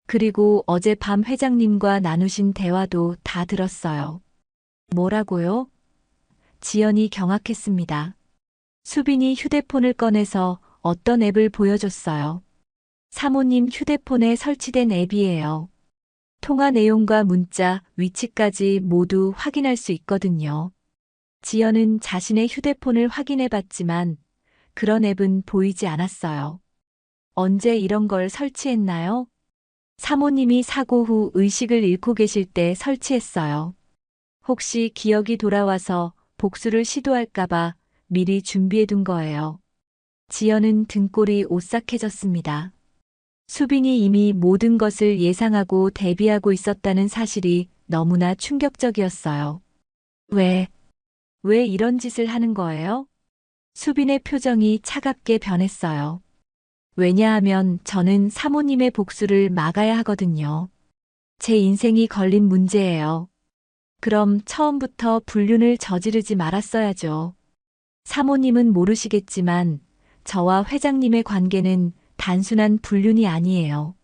그리고 어젯밤 회장님과 나누신 대화도 다 들었어요. 뭐라고요? 지연이 경악했습니다. 수빈이 휴대폰을 꺼내서 어떤 앱을 보여줬어요. 사모님 휴대폰에 설치된 앱이에요. 통화 내용과 문자, 위치까지 모두 확인할 수 있거든요. 지연은 자신의 휴대폰을 확인해 봤지만 그런 앱은 보이지 않았어요. 언제 이런 걸 설치했나요? 사모님이 사고 후 의식을 잃고 계실 때 설치했어요. 혹시 기억이 돌아와서 복수를 시도할까봐 미리 준비해둔 거예요. 지연은 등골이 오싹해졌습니다. 수빈이 이미 모든 것을 예상하고 대비하고 있었다는 사실이 너무나 충격적이었어요. 왜 이런 짓을 하는 거예요? 수빈의 표정이 차갑게 변했어요. 왜냐하면 저는 사모님의 복수를 막아야 하거든요. 제 인생이 걸린 문제예요. 그럼 처음부터 불륜을 저지르지 말았어야죠. 사모님은 모르시겠지만 저와 회장님의 관계는 단순한 불륜이 아니에요.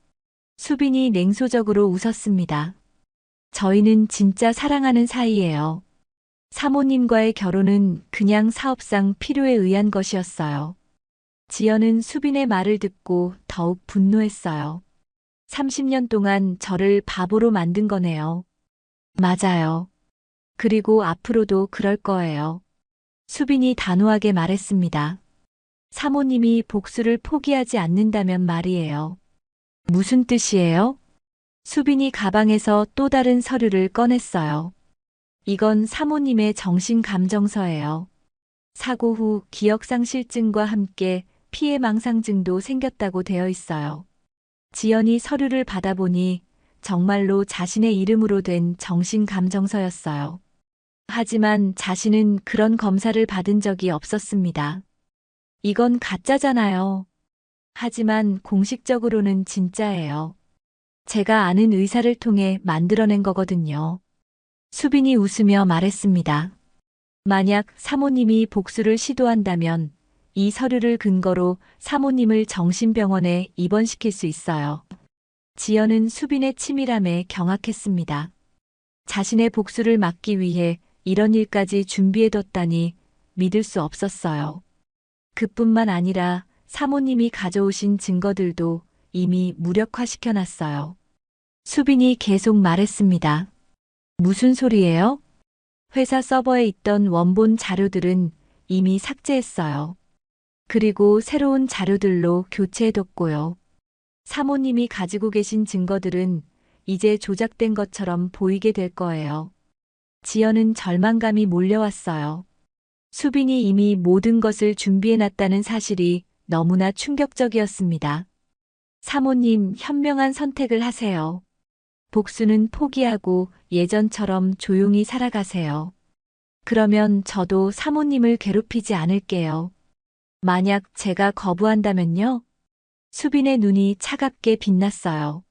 수빈이 냉소적으로 웃었습니다. 저희는 진짜 사랑하는 사이예요. 사모님과의 결혼은 그냥 사업상 필요에 의한 것이었어요. 지연은 수빈의 말을 듣고 더욱 분노했어요. 30년 동안 저를 바보로 만든 거네요. 맞아요. 그리고 앞으로도 그럴 거예요. 수빈이 단호하게 말했습니다. 사모님이 복수를 포기하지 않는다면 말이에요. 무슨 뜻이에요? 수빈이 가방에서 또 다른 서류를 꺼냈어요. 이건 사모님의 정신감정서예요. 사고 후 기억상실증과 함께 피해망상증도 생겼다고 되어 있어요. 지연이 서류를 받아보니 정말로 자신의 이름으로 된 정신감정서였어요. 하지만 자신은 그런 검사를 받은 적이 없었습니다. 이건 가짜잖아요. 하지만 공식적으로는 진짜예요. 제가 아는 의사를 통해 만들어낸 거거든요. 수빈이 웃으며 말했습니다. 만약 사모님이 복수를 시도한다면 이 서류를 근거로 사모님을 정신병원에 입원시킬 수 있어요. 지연은 수빈의 치밀함에 경악했습니다. 자신의 복수를 막기 위해 이런 일까지 준비해뒀다니 믿을 수 없었어요. 그뿐만 아니라 사모님이 가져오신 증거들도 이미 무력화시켜놨어요. 수빈이 계속 말했습니다. 무슨 소리예요? 회사 서버에 있던 원본 자료들은 이미 삭제했어요. 그리고 새로운 자료들로 교체해뒀고요. 사모님이 가지고 계신 증거들은 이제 조작된 것처럼 보이게 될 거예요. 지연은 절망감이 몰려왔어요. 수빈이 이미 모든 것을 준비해놨다는 사실이 너무나 충격적이었습니다. 사모님, 현명한 선택을 하세요. 복수는 포기하고 예전처럼 조용히 살아가세요. 그러면 저도 사모님을 괴롭히지 않을게요. 만약 제가 거부한다면요? 수빈의 눈이 차갑게 빛났어요.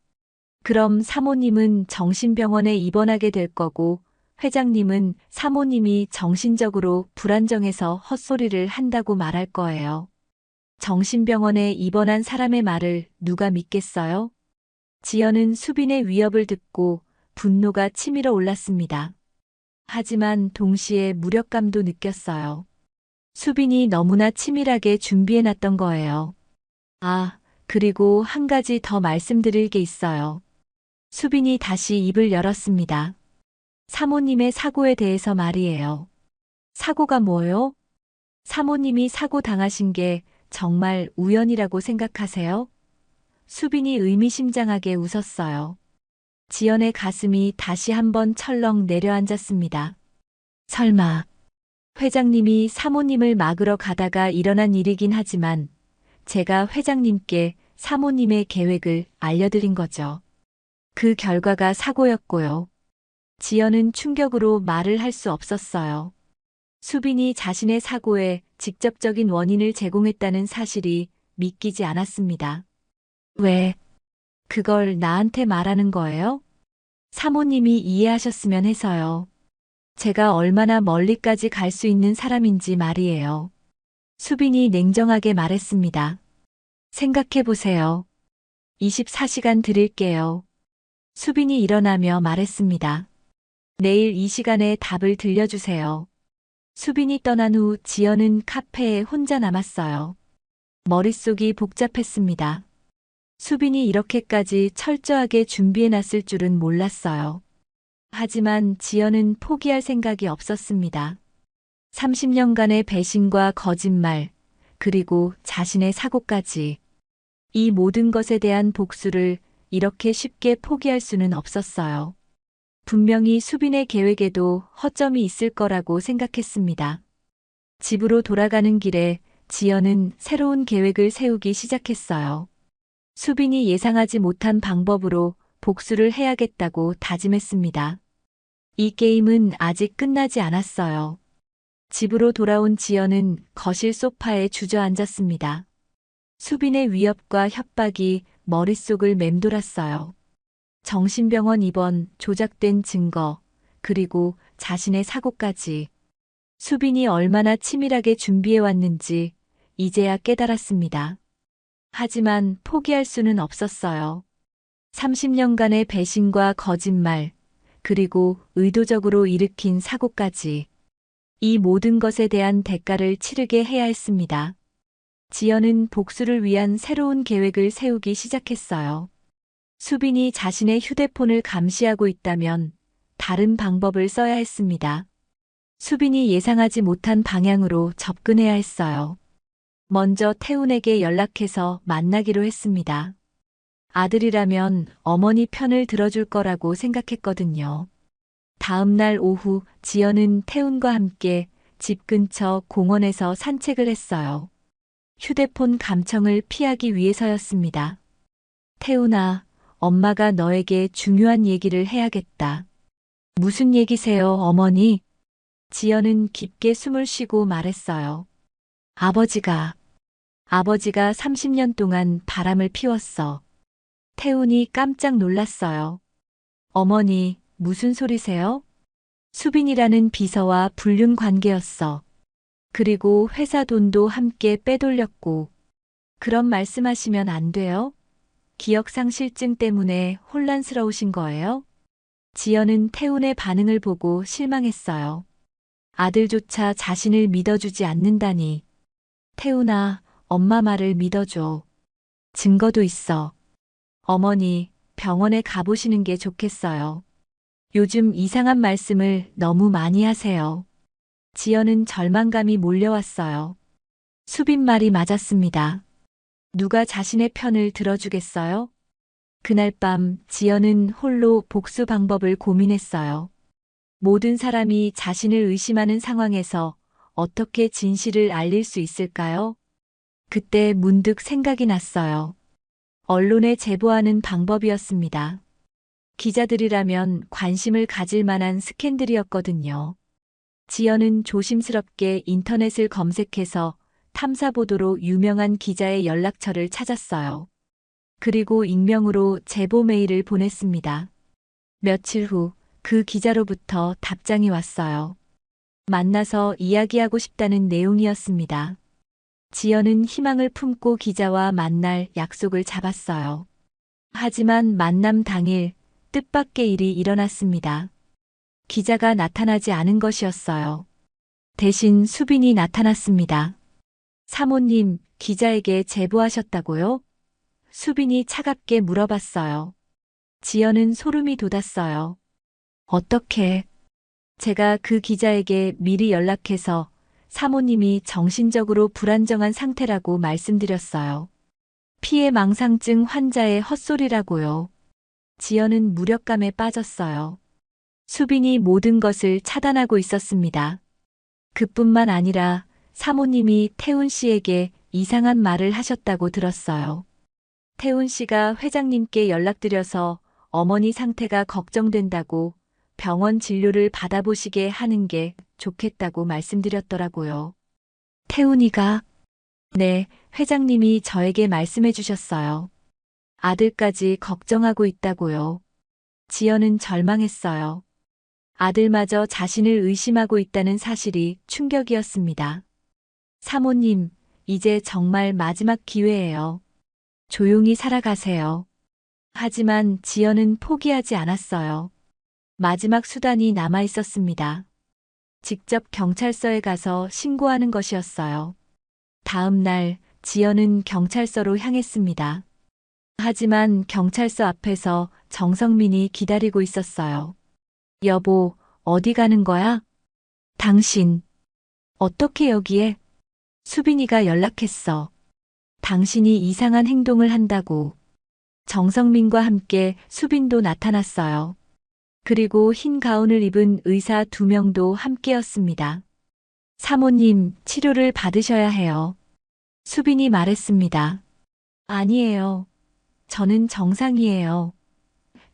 그럼 사모님은 정신병원에 입원하게 될 거고 회장님은 사모님이 정신적으로 불안정해서 헛소리를 한다고 말할 거예요. 정신병원에 입원한 사람의 말을 누가 믿겠어요? 지연은 수빈의 위협을 듣고 분노가 치밀어 올랐습니다. 하지만 동시에 무력감도 느꼈어요. 수빈이 너무나 치밀하게 준비해놨던 거예요. 아, 그리고 한 가지 더 말씀드릴 게 있어요. 수빈이 다시 입을 열었습니다. 사모님의 사고에 대해서 말이에요. 사고가 뭐요? 사모님이 사고 당하신 게 정말 우연이라고 생각하세요? 수빈이 의미심장하게 웃었어요. 지연의 가슴이 다시 한번 철렁 내려앉았습니다. 설마, 회장님이 사모님을 막으러 가다가 일어난 일이긴 하지만 제가 회장님께 사모님의 계획을 알려드린 거죠. 그 결과가 사고였고요. 지연은 충격으로 말을 할 수 없었어요. 수빈이 자신의 사고에 직접적인 원인을 제공했다는 사실이 믿기지 않았습니다. 왜? 그걸 나한테 말하는 거예요? 사모님이 이해하셨으면 해서요. 제가 얼마나 멀리까지 갈 수 있는 사람인지 말이에요. 수빈이 냉정하게 말했습니다. 생각해 보세요. 24시간 드릴게요. 수빈이 일어나며 말했습니다. 내일 이 시간에 답을 들려주세요. 수빈이 떠난 후 지연은 카페에 혼자 남았어요. 머릿속이 복잡했습니다. 수빈이 이렇게까지 철저하게 준비해놨을 줄은 몰랐어요. 하지만 지연은 포기할 생각이 없었습니다. 30년간의 배신과 거짓말, 그리고 자신의 사고까지. 이 모든 것에 대한 복수를 이렇게 쉽게 포기할 수는 없었어요. 분명히 수빈의 계획에도 허점이 있을 거라고 생각했습니다. 집으로 돌아가는 길에 지연은 새로운 계획을 세우기 시작했어요. 수빈이 예상하지 못한 방법으로 복수를 해야겠다고 다짐했습니다. 이 게임은 아직 끝나지 않았어요. 집으로 돌아온 지연은 거실 소파에 주저앉았습니다. 수빈의 위협과 협박이 머릿속을 맴돌았어요. 정신병원 입원, 조작된 증거, 그리고 자신의 사고까지. 수빈이 얼마나 치밀하게 준비해왔는지 이제야 깨달았습니다. 하지만 포기할 수는 없었어요. 30년간의 배신과 거짓말, 그리고 의도적으로 일으킨 사고까지. 이 모든 것에 대한 대가를 치르게 해야 했습니다. 지연은 복수를 위한 새로운 계획을 세우기 시작했어요. 수빈이 자신의 휴대폰을 감시하고 있다면 다른 방법을 써야 했습니다. 수빈이 예상하지 못한 방향으로 접근해야 했어요. 먼저 태훈에게 연락해서 만나기로 했습니다. 아들이라면 어머니 편을 들어줄 거라고 생각했거든요. 다음 날 오후 지연은 태훈과 함께 집 근처 공원에서 산책을 했어요. 휴대폰 감청을 피하기 위해서였습니다. 태훈아, 엄마가 너에게 중요한 얘기를 해야겠다. 무슨 얘기세요, 어머니? 지연은 깊게 숨을 쉬고 말했어요. 아버지가 30년 동안 바람을 피웠어. 태훈이 깜짝 놀랐어요. 어머니, 무슨 소리세요? 수빈이라는 비서와 불륜 관계였어. 그리고 회사 돈도 함께 빼돌렸고. 그런 말씀하시면 안 돼요? 기억상실증 때문에 혼란스러우신 거예요? 지연은 태훈의 반응을 보고 실망했어요. 아들조차 자신을 믿어주지 않는다니. 태훈아, 엄마 말을 믿어줘. 증거도 있어. 어머니, 병원에 가보시는 게 좋겠어요. 요즘 이상한 말씀을 너무 많이 하세요. 지연은 절망감이 몰려왔어요. 수빈 말이 맞았습니다. 누가 자신의 편을 들어주겠어요? 그날 밤 지연은 홀로 복수 방법을 고민했어요. 모든 사람이 자신을 의심하는 상황에서 어떻게 진실을 알릴 수 있을까요? 그때 문득 생각이 났어요. 언론에 제보하는 방법이었습니다. 기자들이라면 관심을 가질 만한 스캔들이었거든요. 지연은 조심스럽게 인터넷을 검색해서 탐사보도로 유명한 기자의 연락처를 찾았어요. 그리고 익명으로 제보 메일을 보냈습니다. 며칠 후 그 기자로부터 답장이 왔어요. 만나서 이야기하고 싶다는 내용이었습니다. 지연은 희망을 품고 기자와 만날 약속을 잡았어요. 하지만 만남 당일 뜻밖의 일이 일어났습니다. 기자가 나타나지 않은 것이었어요. 대신 수빈이 나타났습니다. 사모님, 기자에게 제보하셨다고요? 수빈이 차갑게 물어봤어요. 지연은 소름이 돋았어요. 어떻게? 제가 그 기자에게 미리 연락해서 사모님이 정신적으로 불안정한 상태라고 말씀드렸어요. 피해망상증 환자의 헛소리라고요. 지연은 무력감에 빠졌어요. 수빈이 모든 것을 차단하고 있었습니다. 그뿐만 아니라 사모님이 태훈 씨에게 이상한 말을 하셨다고 들었어요. 태훈 씨가 회장님께 연락드려서 어머니 상태가 걱정된다고 병원 진료를 받아보시게 하는 게 좋겠다고 말씀드렸더라고요. 태훈이가? 네, 회장님이 저에게 말씀해 주셨어요. 아들까지 걱정하고 있다고요. 지연은 절망했어요. 아들마저 자신을 의심하고 있다는 사실이 충격이었습니다. 사모님, 이제 정말 마지막 기회예요. 조용히 살아가세요. 하지만 지연은 포기하지 않았어요. 마지막 수단이 남아 있었습니다. 직접 경찰서에 가서 신고하는 것이었어요. 다음 날 지연은 경찰서로 향했습니다. 하지만 경찰서 앞에서 정성민이 기다리고 있었어요. 여보, 어디 가는 거야? 당신, 어떻게 여기에? 수빈이가 연락했어. 당신이 이상한 행동을 한다고. 정성민과 함께 수빈도 나타났어요. 그리고 흰 가운을 입은 의사 2명도 함께였습니다. 사모님, 치료를 받으셔야 해요. 수빈이 말했습니다. 아니에요. 저는 정상이에요.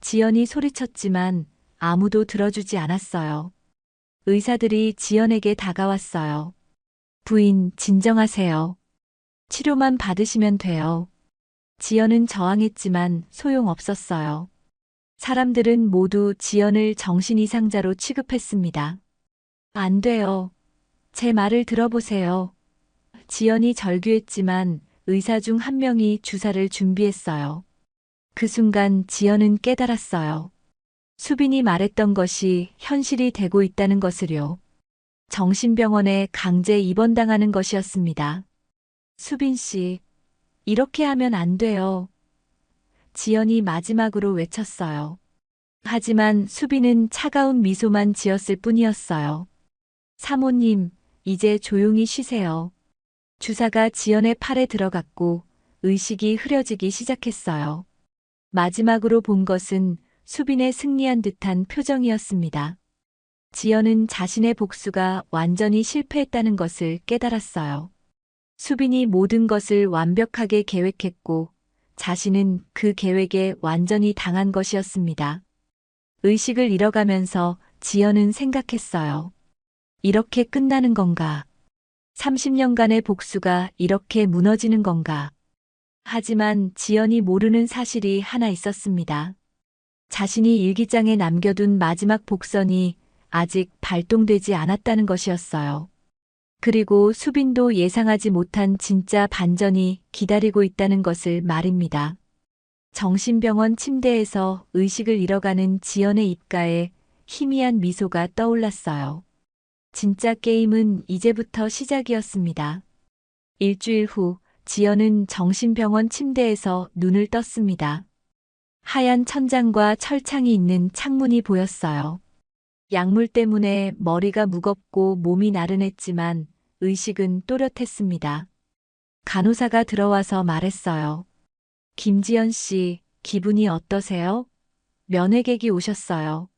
지연이 소리쳤지만 아무도 들어주지 않았어요. 의사들이 지연에게 다가왔어요. 부인, 진정하세요. 치료만 받으시면 돼요. 지연은 저항했지만 소용없었어요. 사람들은 모두 지연을 정신 이상자로 취급했습니다. 안 돼요. 제 말을 들어보세요. 지연이 절규했지만 의사 중 한 명이 주사를 준비했어요. 그 순간 지연은 깨달았어요. 수빈이 말했던 것이 현실이 되고 있다는 것을요. 정신병원에 강제 입원당하는 것이었습니다. 수빈 씨, 이렇게 하면 안 돼요. 지연이 마지막으로 외쳤어요. 하지만 수빈은 차가운 미소만 지었을 뿐이었어요. 사모님, 이제 조용히 쉬세요. 주사가 지연의 팔에 들어갔고 의식이 흐려지기 시작했어요. 마지막으로 본 것은 수빈의 승리한 듯한 표정이었습니다. 지연은 자신의 복수가 완전히 실패했다는 것을 깨달았어요. 수빈이 모든 것을 완벽하게 계획했고 자신은 그 계획에 완전히 당한 것이었습니다. 의식을 잃어가면서 지연은 생각했어요. 이렇게 끝나는 건가? 30년간의 복수가 이렇게 무너지는 건가? 하지만 지연이 모르는 사실이 하나 있었습니다. 자신이 일기장에 남겨둔 마지막 복선이 아직 발동되지 않았다는 것이었어요. 그리고 수빈도 예상하지 못한 진짜 반전이 기다리고 있다는 것을 말입니다. 정신병원 침대에서 의식을 잃어가는 지연의 입가에 희미한 미소가 떠올랐어요. 진짜 게임은 이제부터 시작이었습니다. 일주일 후 지연은 정신병원 침대에서 눈을 떴습니다. 하얀 천장과 철창이 있는 창문이 보였어요. 약물 때문에 머리가 무겁고 몸이 나른했지만 의식은 또렷했습니다. 간호사가 들어와서 말했어요. 김지연 씨, 기분이 어떠세요? 면회객이 오셨어요.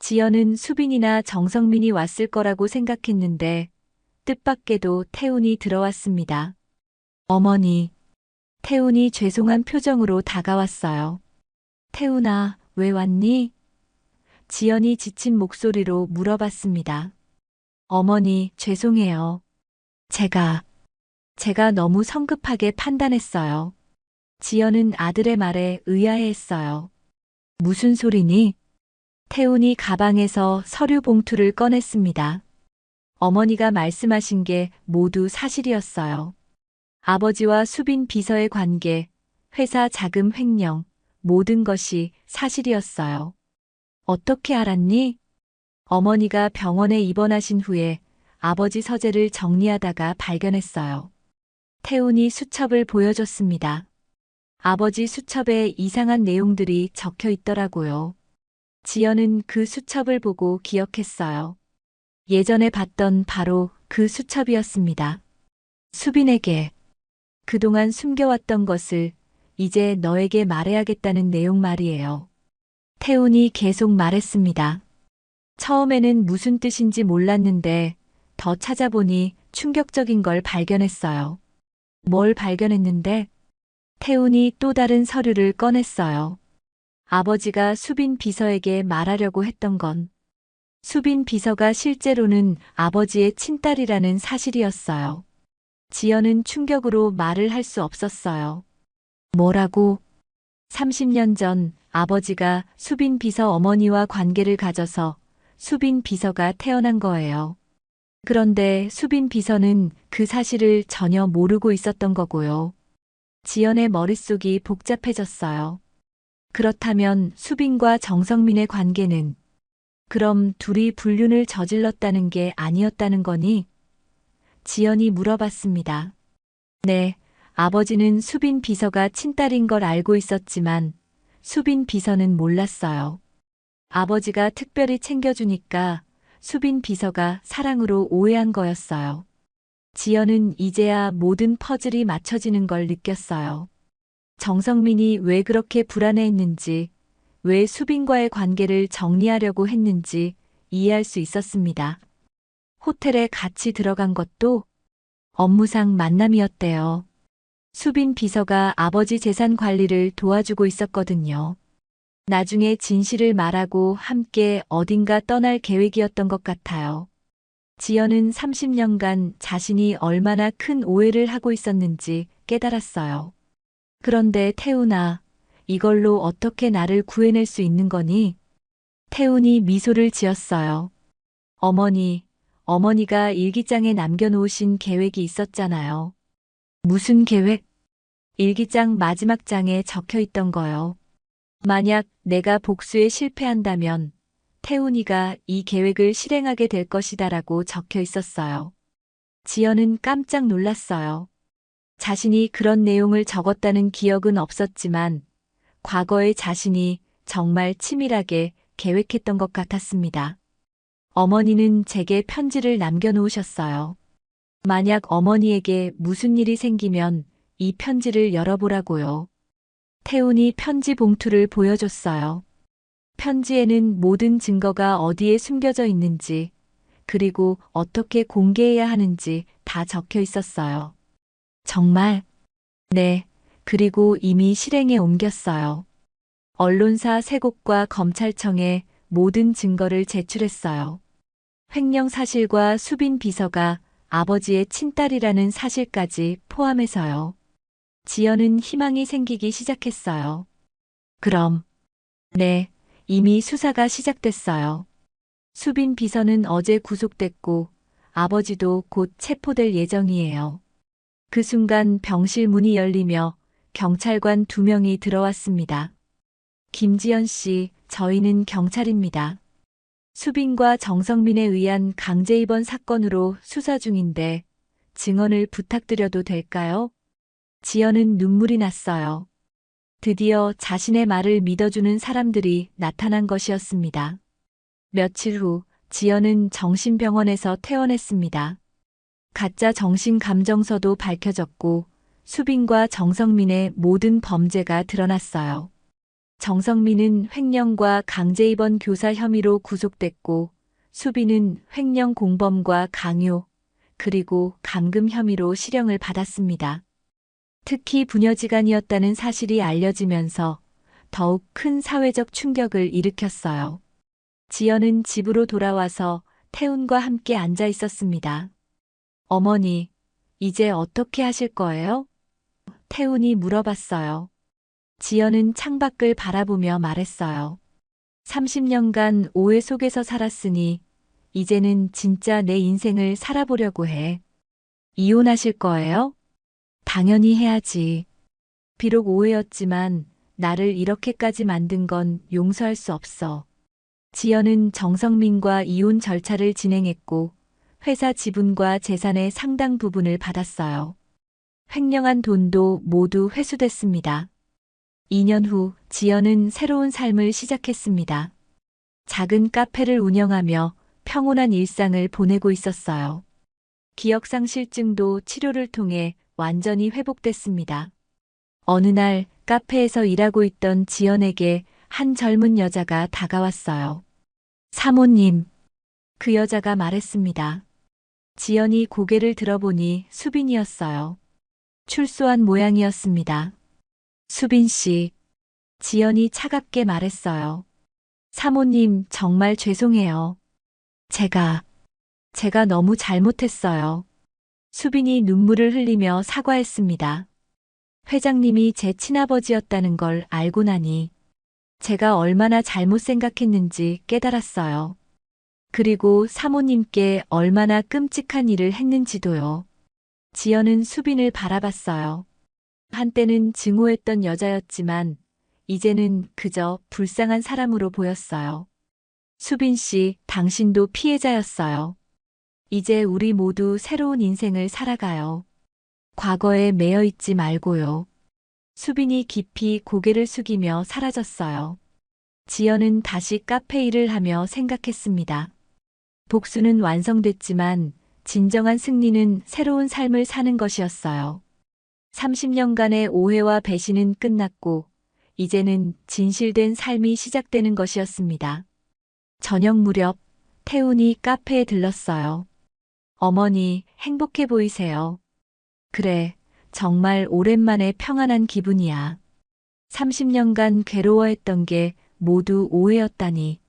지연은 수빈이나 정성민이 왔을 거라고 생각했는데 뜻밖에도 태훈이 들어왔습니다. 어머니. 태훈이 죄송한 표정으로 다가왔어요. 태훈아, 왜 왔니? 지연이 지친 목소리로 물어봤습니다. 어머니, 죄송해요. 제가 너무 성급하게 판단했어요. 지연은 아들의 말에 의아해했어요. 무슨 소리니? 태훈이 가방에서 서류 봉투를 꺼냈습니다. 어머니가 말씀하신 게 모두 사실이었어요. 아버지와 수빈 비서의 관계, 회사 자금 횡령, 모든 것이 사실이었어요. 어떻게 알았니? 어머니가 병원에 입원하신 후에 아버지 서재를 정리하다가 발견했어요. 태훈이 수첩을 보여줬습니다. 아버지 수첩에 이상한 내용들이 적혀 있더라고요. 지연은 그 수첩을 보고 기억했어요. 예전에 봤던 바로 그 수첩이었습니다. 수빈에게 그동안 숨겨왔던 것을 이제 너에게 말해야겠다는 내용 말이에요. 태훈이 계속 말했습니다. 처음에는 무슨 뜻인지 몰랐는데 더 찾아보니 충격적인 걸 발견했어요. 뭘 발견했는데? 태훈이 또 다른 서류를 꺼냈어요. 아버지가 수빈 비서에게 말하려고 했던 건 수빈 비서가 실제로는 아버지의 친딸이라는 사실이었어요. 지연은 충격으로 말을 할 수 없었어요. 뭐라고? 30년 전 아버지가 수빈 비서 어머니와 관계를 가져서 수빈 비서가 태어난 거예요. 그런데 수빈 비서는 그 사실을 전혀 모르고 있었던 거고요. 지연의 머릿속이 복잡해졌어요. 그렇다면 수빈과 정성민의 관계는 그럼 둘이 불륜을 저질렀다는 게 아니었다는 거니? 지연이 물어봤습니다. 네, 아버지는 수빈 비서가 친딸인 걸 알고 있었지만 수빈 비서는 몰랐어요. 아버지가 특별히 챙겨주니까 수빈 비서가 사랑으로 오해한 거였어요. 지연은 이제야 모든 퍼즐이 맞춰지는 걸 느꼈어요. 정성민이 왜 그렇게 불안해했는지, 왜 수빈과의 관계를 정리하려고 했는지 이해할 수 있었습니다. 호텔에 같이 들어간 것도 업무상 만남이었대요. 수빈 비서가 아버지 재산 관리를 도와주고 있었거든요. 나중에 진실을 말하고 함께 어딘가 떠날 계획이었던 것 같아요. 지연은 30년간 자신이 얼마나 큰 오해를 하고 있었는지 깨달았어요. 그런데 태훈아, 이걸로 어떻게 나를 구해낼 수 있는 거니? 태훈이 미소를 지었어요. 어머니가 일기장에 남겨놓으신 계획이 있었잖아요. 무슨 계획? 일기장 마지막 장에 적혀 있던 거요. 만약 내가 복수에 실패한다면 태훈이가 이 계획을 실행하게 될 것이다라고 적혀 있었어요. 지연은 깜짝 놀랐어요. 자신이 그런 내용을 적었다는 기억은 없었지만 과거의 자신이 정말 치밀하게 계획했던 것 같았습니다. 어머니는 제게 편지를 남겨놓으셨어요. 만약 어머니에게 무슨 일이 생기면 이 편지를 열어보라고요. 태훈이 편지 봉투를 보여줬어요. 편지에는 모든 증거가 어디에 숨겨져 있는지, 그리고 어떻게 공개해야 하는지 다 적혀 있었어요. 정말? 네, 그리고 이미 실행에 옮겼어요. 언론사 3곳과 검찰청에 모든 증거를 제출했어요. 횡령 사실과 수빈 비서가 아버지의 친딸이라는 사실까지 포함해서요. 지연은 희망이 생기기 시작했어요. 그럼, 네, 이미 수사가 시작됐어요. 수빈 비서는 어제 구속됐고 아버지도 곧 체포될 예정이에요. 그 순간 병실 문이 열리며 경찰관 2명이 들어왔습니다. 김지연 씨, 저희는 경찰입니다. 수빈과 정성민에 의한 강제 입원 사건으로 수사 중인데 증언을 부탁드려도 될까요? 지연은 눈물이 났어요. 드디어 자신의 말을 믿어주는 사람들이 나타난 것이었습니다. 며칠 후 지연은 정신병원에서 퇴원했습니다. 가짜 정신감정서도 밝혀졌고 수빈과 정성민의 모든 범죄가 드러났어요. 정성민은 횡령과 강제 입원 교사 혐의로 구속됐고 수빈은 횡령 공범과 강요, 그리고 감금 혐의로 실형을 받았습니다. 특히 부녀지간이었다는 사실이 알려지면서 더욱 큰 사회적 충격을 일으켰어요. 지연은 집으로 돌아와서 태훈과 함께 앉아 있었습니다. 어머니, 이제 어떻게 하실 거예요? 태훈이 물어봤어요. 지연은 창밖을 바라보며 말했어요. 30년간 오해 속에서 살았으니 이제는 진짜 내 인생을 살아보려고 해. 이혼하실 거예요? 당연히 해야지. 비록 오해였지만 나를 이렇게까지 만든 건 용서할 수 없어. 지연은 정성민과 이혼 절차를 진행했고 회사 지분과 재산의 상당 부분을 받았어요. 횡령한 돈도 모두 회수됐습니다. 2년 후 지연은 새로운 삶을 시작했습니다. 작은 카페를 운영하며 평온한 일상을 보내고 있었어요. 기억상실증도 치료를 통해 완전히 회복됐습니다. 어느 날 카페에서 일하고 있던 지연에게 한 젊은 여자가 다가왔어요. 사모님, 그 여자가 말했습니다. 지연이 고개를 들어보니 수빈이었어요. 출소한 모양이었습니다. 수빈 씨, 지연이 차갑게 말했어요. 사모님, 정말 죄송해요. 제가 너무 잘못했어요. 수빈이 눈물을 흘리며 사과했습니다. 회장님이 제 친아버지였다는 걸 알고 나니 제가 얼마나 잘못 생각했는지 깨달았어요. 그리고 사모님께 얼마나 끔찍한 일을 했는지도요. 지연은 수빈을 바라봤어요. 한때는 증오했던 여자였지만 이제는 그저 불쌍한 사람으로 보였어요. 수빈 씨, 당신도 피해자였어요. 이제 우리 모두 새로운 인생을 살아가요. 과거에 매여 있지 말고요. 수빈이 깊이 고개를 숙이며 사라졌어요. 지연은 다시 카페 일을 하며 생각했습니다. 복수는 완성됐지만 진정한 승리는 새로운 삶을 사는 것이었어요. 30년간의 오해와 배신은 끝났고 이제는 진실된 삶이 시작되는 것이었습니다. 저녁 무렵 태훈이 카페에 들렀어요. 어머니, 행복해 보이세요. 그래, 정말 오랜만에 평안한 기분이야. 30년간 괴로워했던 게 모두 오해였다니.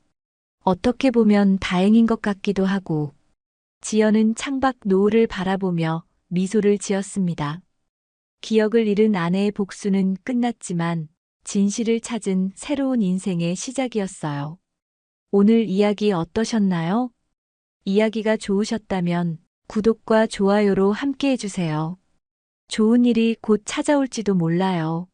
어떻게 보면 다행인 것 같기도 하고. 지연은 창밖 노을을 바라보며 미소를 지었습니다. 기억을 잃은 아내의 복수는 끝났지만 진실을 찾은 새로운 인생의 시작이었어요. 오늘 이야기 어떠셨나요? 이야기가 좋으셨다면 구독과 좋아요로 함께 해주세요. 좋은 일이 곧 찾아올지도 몰라요.